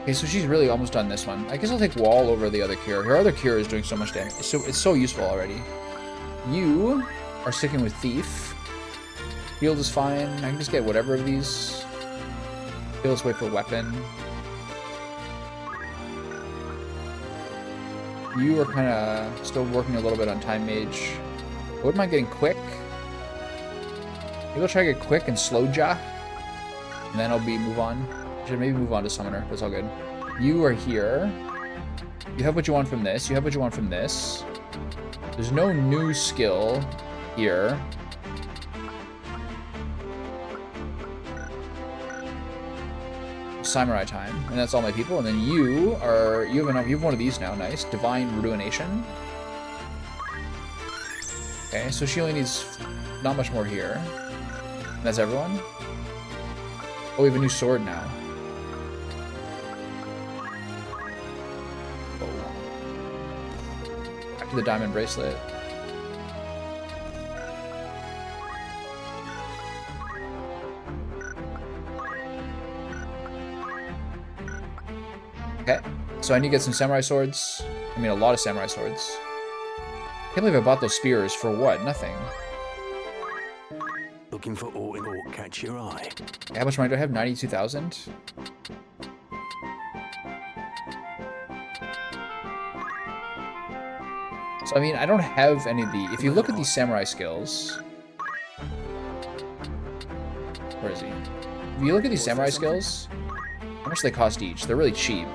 Okay, so she's really almost done this one. I guess I'll take Wall over the other cure. Her other cure is doing so much damage. It's so useful already. You are sticking with Thief. Shield is fine. I can just get whatever of these. Okay, let's wait for Weapon. You are kind of still working a little bit on Time Mage. I wouldn't mind getting Quick. Maybe I'll try to get Quick and Slow Jaw. And then I'll move on. Should maybe move on to Summoner. That's all good. You are here. You have what you want from this. You have what you want from this. There's no new skill here. Samurai time, and that's all my people. And then you have one of these now. Nice. Divine Ruination. Okay, so she only needs not much more here. And that's everyone. Oh, we have a new sword now. Back to the diamond bracelet. Okay, so I need to get some samurai swords. I mean, a lot of samurai swords. I can't believe I bought those spears for what? Nothing. Looking for aught in aught catch your eye. Okay, how much money do I have? 92,000. So, I mean, I don't have any of the... If you look at these samurai skills... Where is he? If you look at these samurai skills, how much do they cost each? They're really cheap.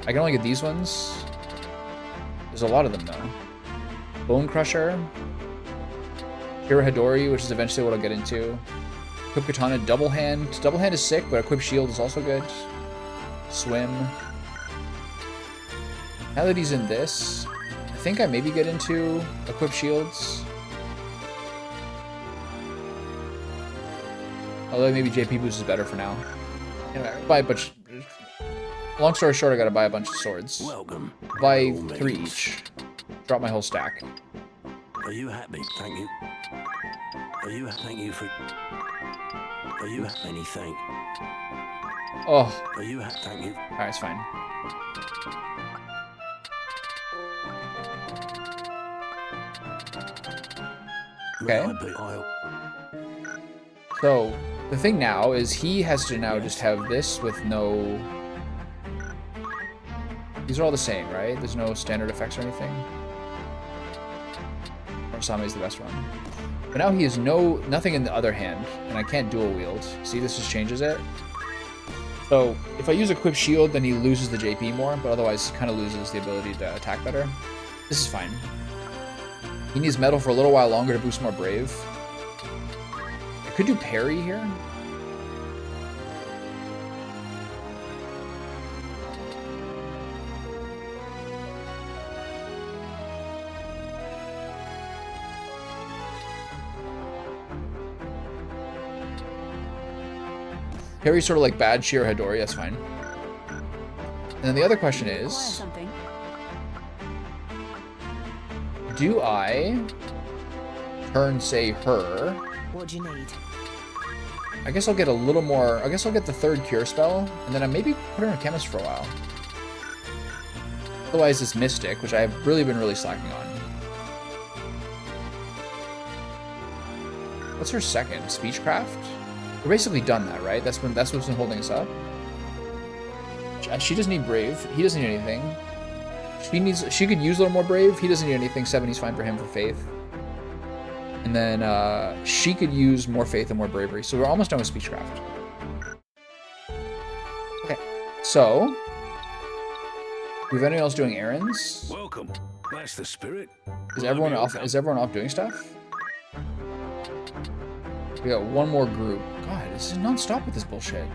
I can only get these ones. There's a lot of them, though. Bone Crusher. Hira Hidori, which is eventually what I'll get into. Equip Katana, Double Hand. Double Hand is sick, but Equip Shield is also good. Swim. Now that he's in this, I think I maybe get into Equip Shields. Although maybe JP Boost is better for now. Anyway, buy a bunch. Long story short, I gotta buy a bunch of swords. Welcome. Buy 3 each. Drop my whole stack. Are you happy? Thank you. Are you? Thank you for. Are you anything? Oh. Are you? Thank you. Alright, it's fine. Okay. So, the thing now is he has to now just have this with no... These are all the same, right? There's no standard effects or anything. Orasame is the best one. But now he has nothing in the other hand, and I can't dual wield. See, this just changes it. So, if I use Equip Shield, then he loses the JP more, but otherwise he kind of loses the ability to attack better. This is fine. He needs metal for a little while longer to boost more Brave. I could do parry here. Parry's sort of like bad Shira Hidori, that's fine. And then the other question is... Do I turn, say, her? What do you need? I guess I'll get a little more... I guess I'll get the 3rd cure spell, and then I maybe put her in a chemist for a while. Otherwise, it's Mystic, which I've really been slacking on. What's her 2nd? Speechcraft? We're basically done that, right? That's what's been holding us up. She doesn't need Brave. He doesn't need anything. She could use a little more Brave. He doesn't need anything. 70's fine for him for Faith. And then she could use more faith and more bravery. So we're almost done with speechcraft. Okay, so do we have anyone else doing errands? Welcome. That's the spirit. Is everyone off? Is everyone off doing stuff? We got one more group. God, this is non-stop with this bullshit.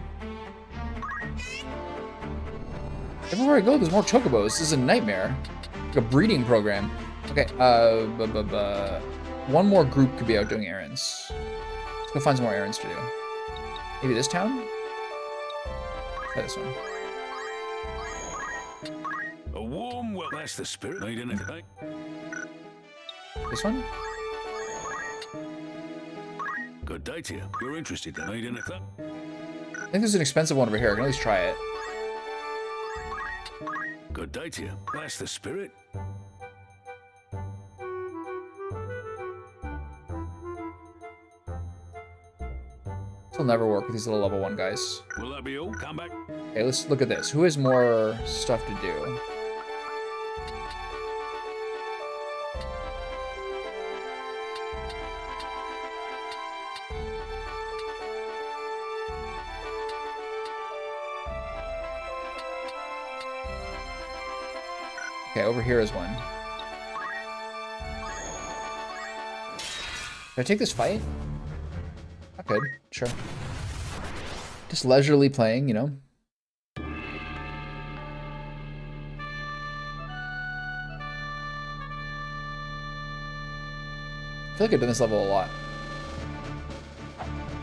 Everywhere I go, there's more chocobos. This is a nightmare. Like a breeding program. Okay, one more group could be out doing errands. Let's go find some more errands to do. Maybe this town? Try this one. A warm well. That's the spirit. Need anything? This one? Good day to you. You're interested in need anything? I think there's an expensive one over here. I can at least try it. Good day to you. That's the spirit. This will never work with these little level 1 guys. Will that be all? Come back. Okay, let's look at this. Who has more stuff to do? Okay, over here is one. Can I take this fight? I could, sure. Just leisurely playing, you know? I feel like I've done this level a lot.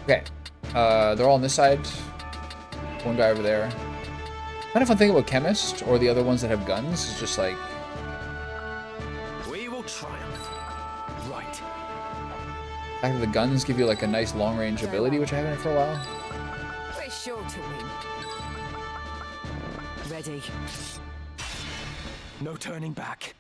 Okay. They're all on this side. One guy over there. Kind of fun thing about Chemist, or the other ones that have guns, is just like... We will triumph. Right. The fact that the guns give you like a nice long-range ability, which I haven't had for a while. We're sure to win. Ready. No turning back.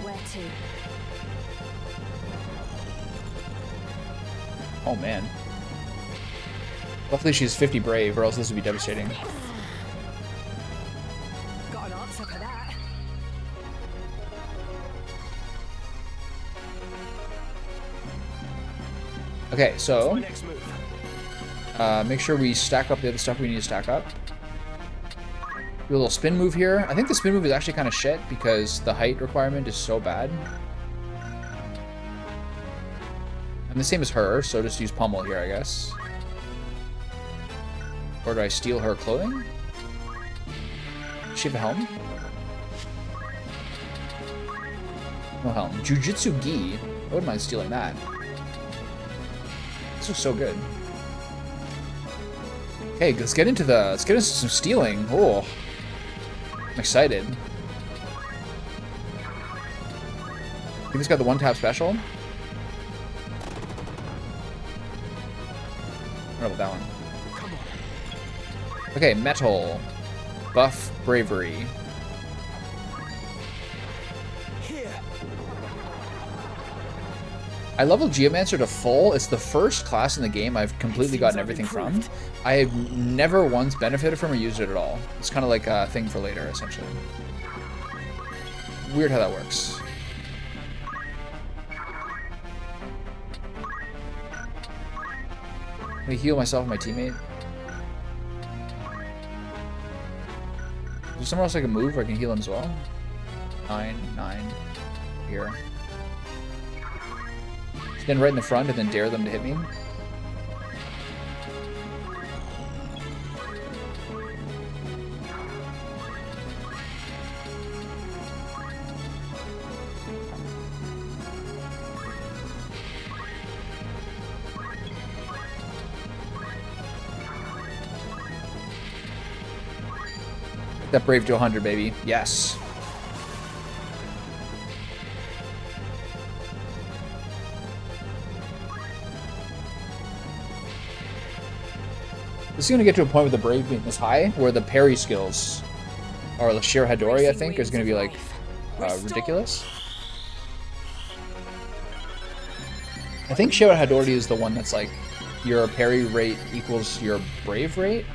Where to? Oh man. Luckily she's 50 brave, or else this would be devastating. Got an answer for that. Okay, so My next move. make sure we stack up the other stuff we need to stack up. Do a little spin move here. I think the spin move is actually kind of shit because the height requirement is so bad. I'm the same as her, so just use pommel here, I guess. Or do I steal her clothing? Does she have a helm? No helm. Jujutsu gi. I wouldn't mind stealing that. This looks so good. Hey, let's get into some stealing. Oh, I'm excited. I think it's got the one-tap special. I don't know about that one. Okay, metal. Buff bravery. Here. I leveled Geomancer to full. It's the first class in the game I've completely gotten everything from. I have never once benefited from or used it at all. It's kind of like a thing for later, essentially. Weird how that works. Let me heal myself and my teammate. Is there somewhere else I can move where I can heal him as well? 9, here. Stand right in the front and then dare them to hit me. That brave to 100, baby. Yes. This is going to get to a point with the brave being this high, where the parry skills, or the sheer Hadori, I think, is going to be like ridiculous. I think Shiro Hadori is the one that's like your parry rate equals your brave rate.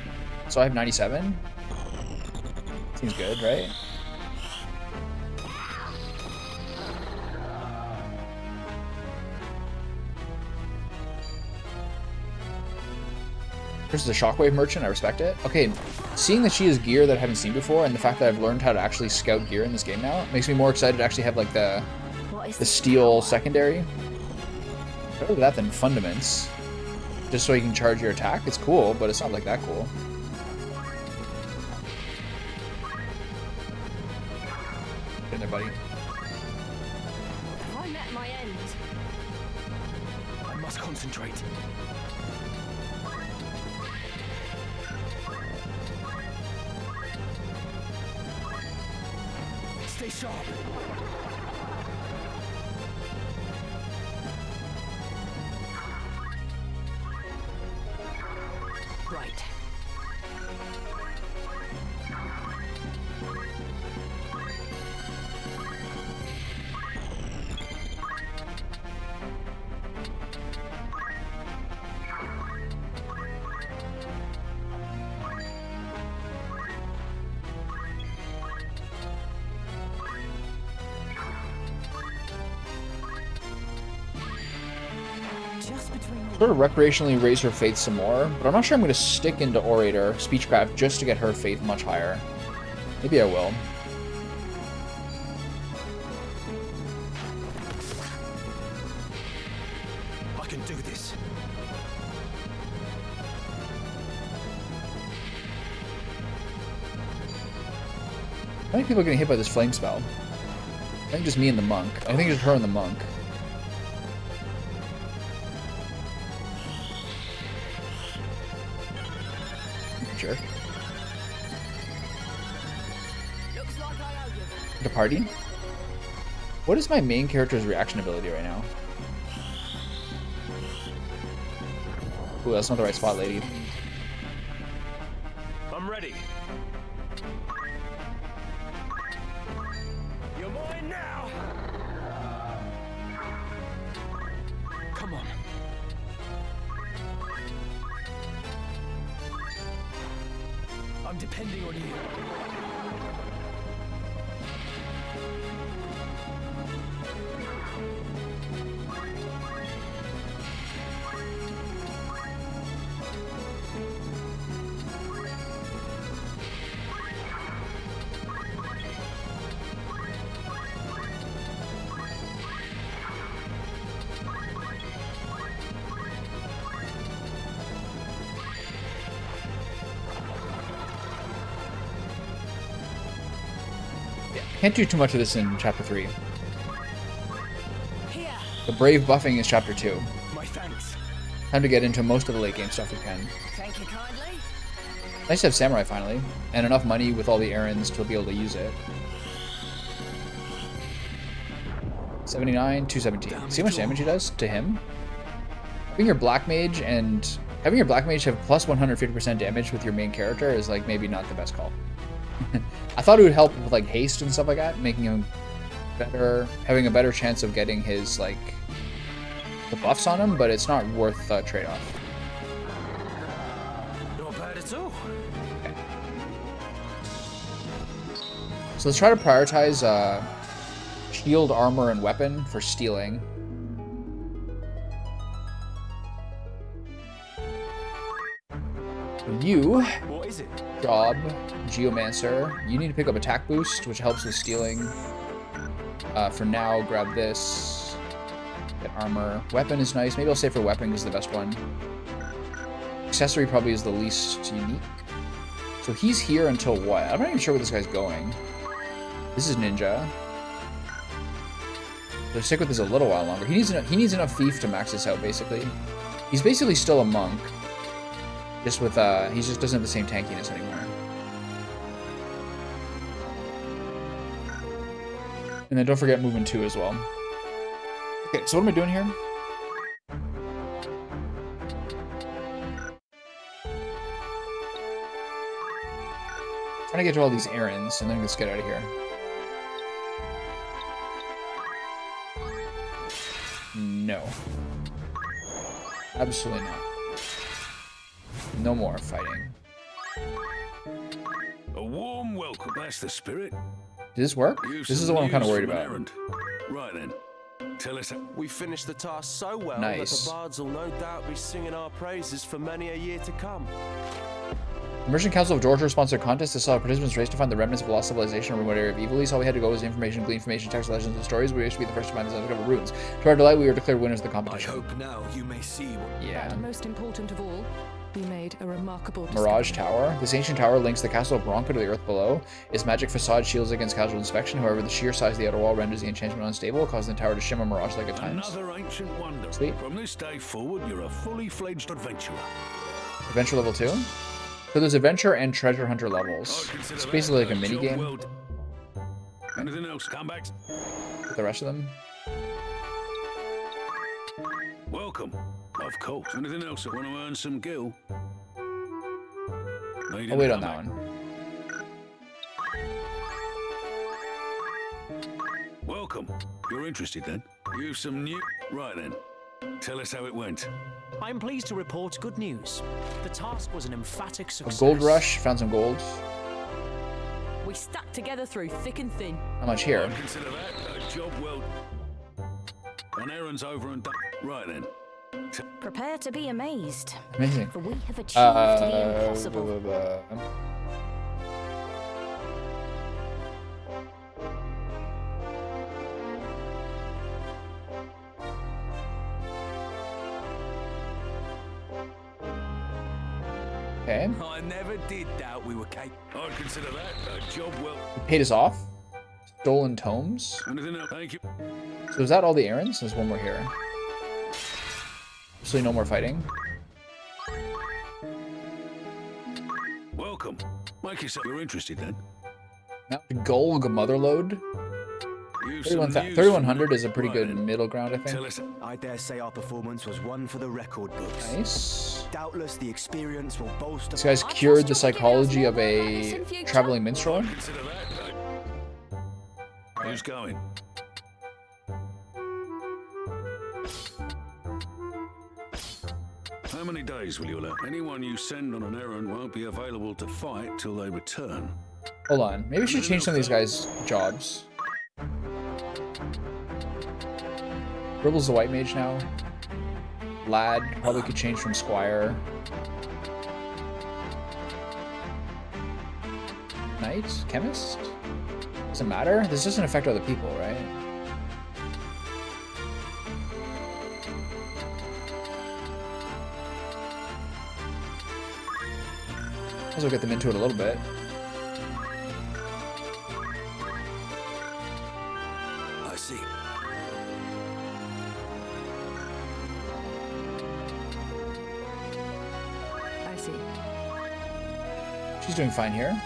So I have 97. Seems good, right? Versus a shockwave merchant, I respect it. Okay, seeing that she has gear that I haven't seen before, and the fact that I've learned how to actually scout gear in this game now, makes me more excited to actually have like the steel secondary. Better that than fundaments. Just so you can charge your attack. It's cool, but it's not like that cool. Get in there, buddy. I'm at my end. I must concentrate. Stay sharp. Right. Sort of recreationally raise her faith some more, but I'm not sure I'm going to stick into Orator, Speechcraft, just to get her faith much higher. Maybe I will. I can do this. How many people are getting hit by this flame spell? I think just me and the monk. I think it's her and the monk. Sure. Looks like I owe you. The party? What is my main character's reaction ability right now? Ooh, that's not the right spot, lady. I'm ready. You're mine now. Come on. I'm depending on you. Can't do too much of this in Chapter 3. Here. The Brave buffing is Chapter 2. My thanks. Time to get into most of the late game stuff we can. Thank you kindly. Nice to have Samurai finally, and enough money with all the errands to be able to use it. 79, 217. See how much damage he does to him? Having your Black Mage have plus 150% damage with your main character is like maybe not the best call. I thought it would help with like haste and stuff like that, making him better, having a better chance of getting his like the buffs on him, but it's not worth the trade-off. Not bad at all. Okay. So let's try to prioritize shield, armor, and weapon for stealing. You, What is it? job, Geomancer, you need to pick up attack boost, which helps with stealing. For now, grab this. Get armor. Weapon is nice. Maybe I'll say for weapon is the best one. Accessory probably is the least unique. So he's here until what? I'm not even sure where this guy's going. This is ninja. So stick with this a little while longer. He needs enough thief to max this out, basically. He's basically still a monk. Just with, he just doesn't have the same tankiness anymore. And then don't forget movement 2 as well. Okay, so what am I doing here? Trying to get to all these errands, and then let's get out of here. No. Absolutely not. No more fighting. A warm welcome. That's the spirit. Did this work? You've This is the some one I'm kind of news worried from an about. errand. Right then. Tell us. We finished the task so well Nice. that the bards will no doubt be singing our praises for many a year to come. The Merchant Council of Georgia sponsored a contest to saw participants race to find the remnants of a lost civilization in a remote area of Ivalice. All we had to go was information, glean information, text, legends, and stories. We used to be the first to find these undiscovered ruins. To our delight, we were declared winners of the I competition. hope now you may see what... Yeah. And most important of all, we made a remarkable Mirage discovery. Tower. This ancient tower links the castle of Bronco to the earth below. Its magic facade shields against casual inspection. However, the sheer size of the outer wall renders the enchantment unstable, causing the tower to shimmer mirage-like at times. Another ancient wonder. Sweet. From this day forward, you're a fully fledged adventurer. Adventure level 2. So there's adventure and treasure hunter levels. I consider It's that basically like a job mini game well done. Anything else? Come back. with the rest of them. Welcome. Of course. Anything else? Want to earn some gil? I'll wait on that one. Welcome. You're interested then? You've some new... Right then. Tell us how it went. I'm pleased to report good news. The task was an emphatic A success. gold rush. Found some gold. We stuck together through thick and thin. How much here? I consider that a job well... An errand's over and done. Right then. Prepare to be amazed, Amazing. for we have achieved the impossible. blah, blah, blah. Okay. I never did doubt we were capable. I'd consider that a job well... He paid us off. Stolen tomes. Anything else? Thank you. So is that all the errands? There's one more here. Absolutely no more fighting. Welcome. Make yourself... You're interested then? Mount Golg Motherlode. You've some news 3100 is a pretty Right good then. middle ground, I Tell think. us... I dare say our performance was one for the record books. Nice. Doubtless the experience will bolster... This guy's I cured the trust you'll be giving us psychology more of like a this in future. traveling minstrel. Consider that a... Who's going? How many days will you allow? Anyone you send on an errand won't be available to fight till they return. Hold on. Maybe we should change some of these guys' jobs. Ribble's the white mage now. Lad probably could change from squire. Knight? Chemist? Doesn't matter? This doesn't affect other people, right? Might as well get them into it a little bit. I see. I see. She's doing fine here.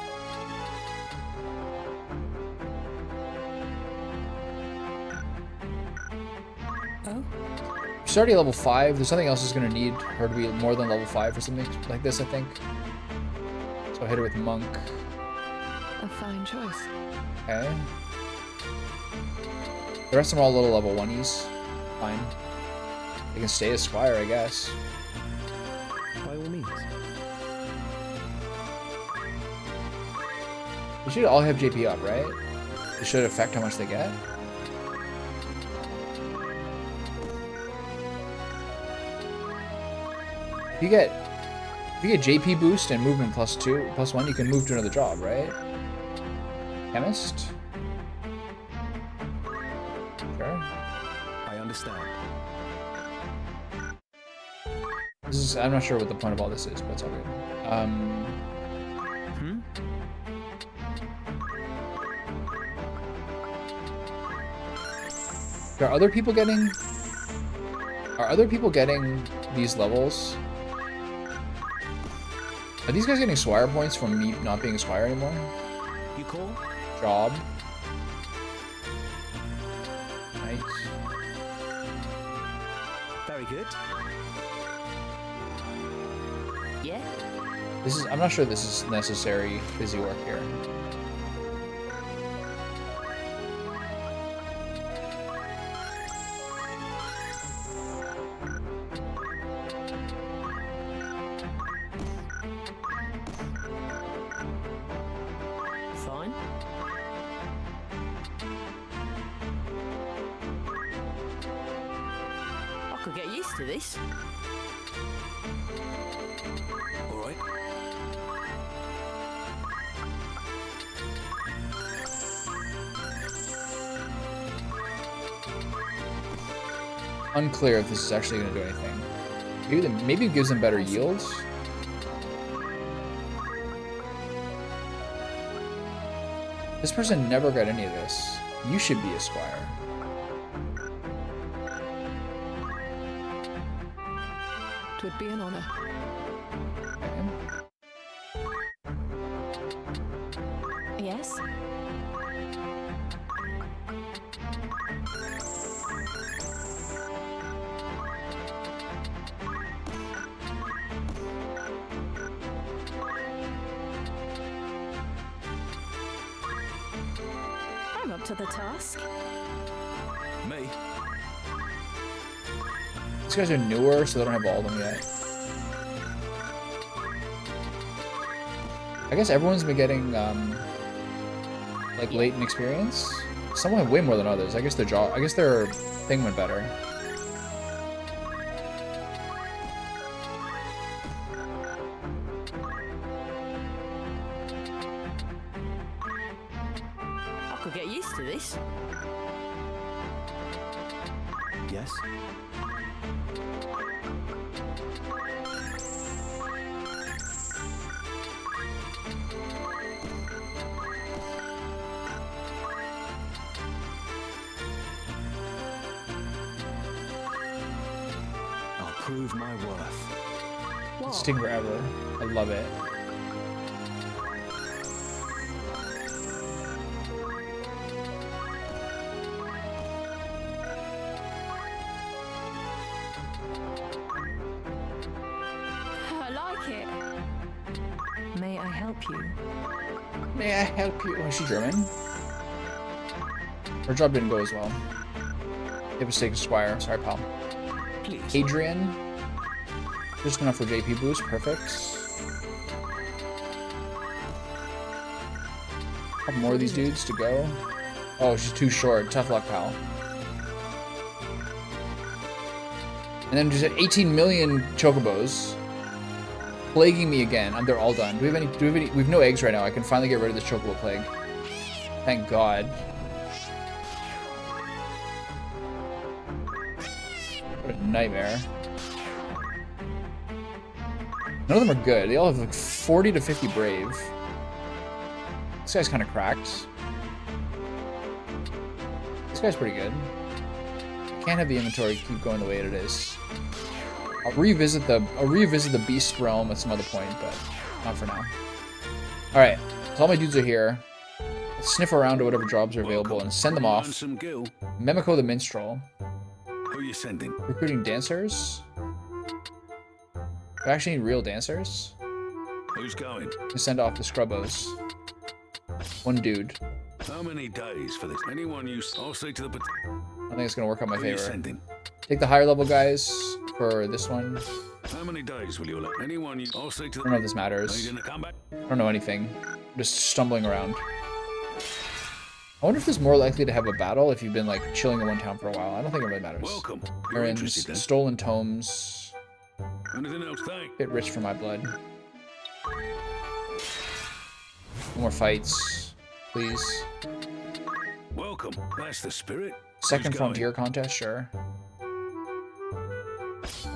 Oh? She's already level 5. There's nothing else that's going to need her to be more than level 5 or something like this, I think. So I'll hit her with Monk. A fine choice. Okay. The rest of them are all little level 1s. Fine. They can stay as Squire, I guess. By all means. They should all have JP up, right? It should affect how much they get. If you get JP boost and movement +1, you can move to another job, right? Chemist? Sure. I understand. This is, I'm not sure what the point of all this is, but it's all good. Are other people getting these levels? Are these guys getting Squire points from me not being a Squire anymore? You call? Job. Knight. Very good. Yeah? This is, I'm not sure this is necessary busy work here. could get used to this. All right. Unclear if this is actually going to do anything. Maybe it gives them better yields. This person never got any of this. You should be a squire. Twould be an honor. Okay. Yes? I'm up to the task. Me? These guys are newer, so they don't have all of them yet. I guess everyone's been getting, like, latent experience. Some have way more than others. I guess their thing went better. I could get used to this. Yes? I'll prove my worth. What? Sting forever. I love it. I like it. May I help you? May I help you? Oh, is she German? Her job didn't go as well. You have a stake of squire. Sorry, pal. Please. Adrian. Just enough for JP boost. Perfect. Couple more of these dudes to go. Oh, she's too short. Tough luck, pal. And then just 18 million chocobos plaguing me again. They're all done. Do we have any? We have no eggs right now. I can finally get rid of this chocobo plague. Thank God. What a nightmare. None of them are good. They all have like 40 to 50 brave. This guy's kind of cracked. This guy's pretty good. I can't have the inventory keep going the way it is. I'll revisit the beast realm at some other point, but not for now. All right, so all my dudes are here. Let's sniff around to whatever jobs are available and send them off. Some gil. Mimico the minstrel. Who you sending? Recruiting dancers. We actually need real dancers. Who's going? To send off the scrubbos. One dude. How many days for this? Anyone you... I'll say to the... I think it's gonna work out in my Who you favor. sending? Take the higher level guys for this one. How many days will you allow? Anyone you... I'll say to I the... don't know if this Are matters. you gonna come back? I don't know anything. I'm just stumbling around. I wonder if it's more likely to have a battle if you've been like chilling in one town for a while. I don't think it really matters. Welcome. You're interested Errands, then? stolen tomes. Anything else? Thank. Bit rich for my blood. No more fights, please. Welcome. That's the spirit. Second Who's going? frontier contest, sure.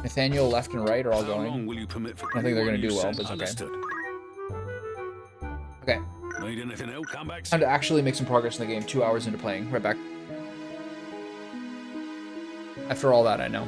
Nathaniel left and right are all How long going. will you permit for... I think they're gonna anyone do you well, send? but it's okay. Understood. Okay, Need anything else? Come back. time to actually make some progress in the game. 2 hours into playing. Right back. After all that, I know.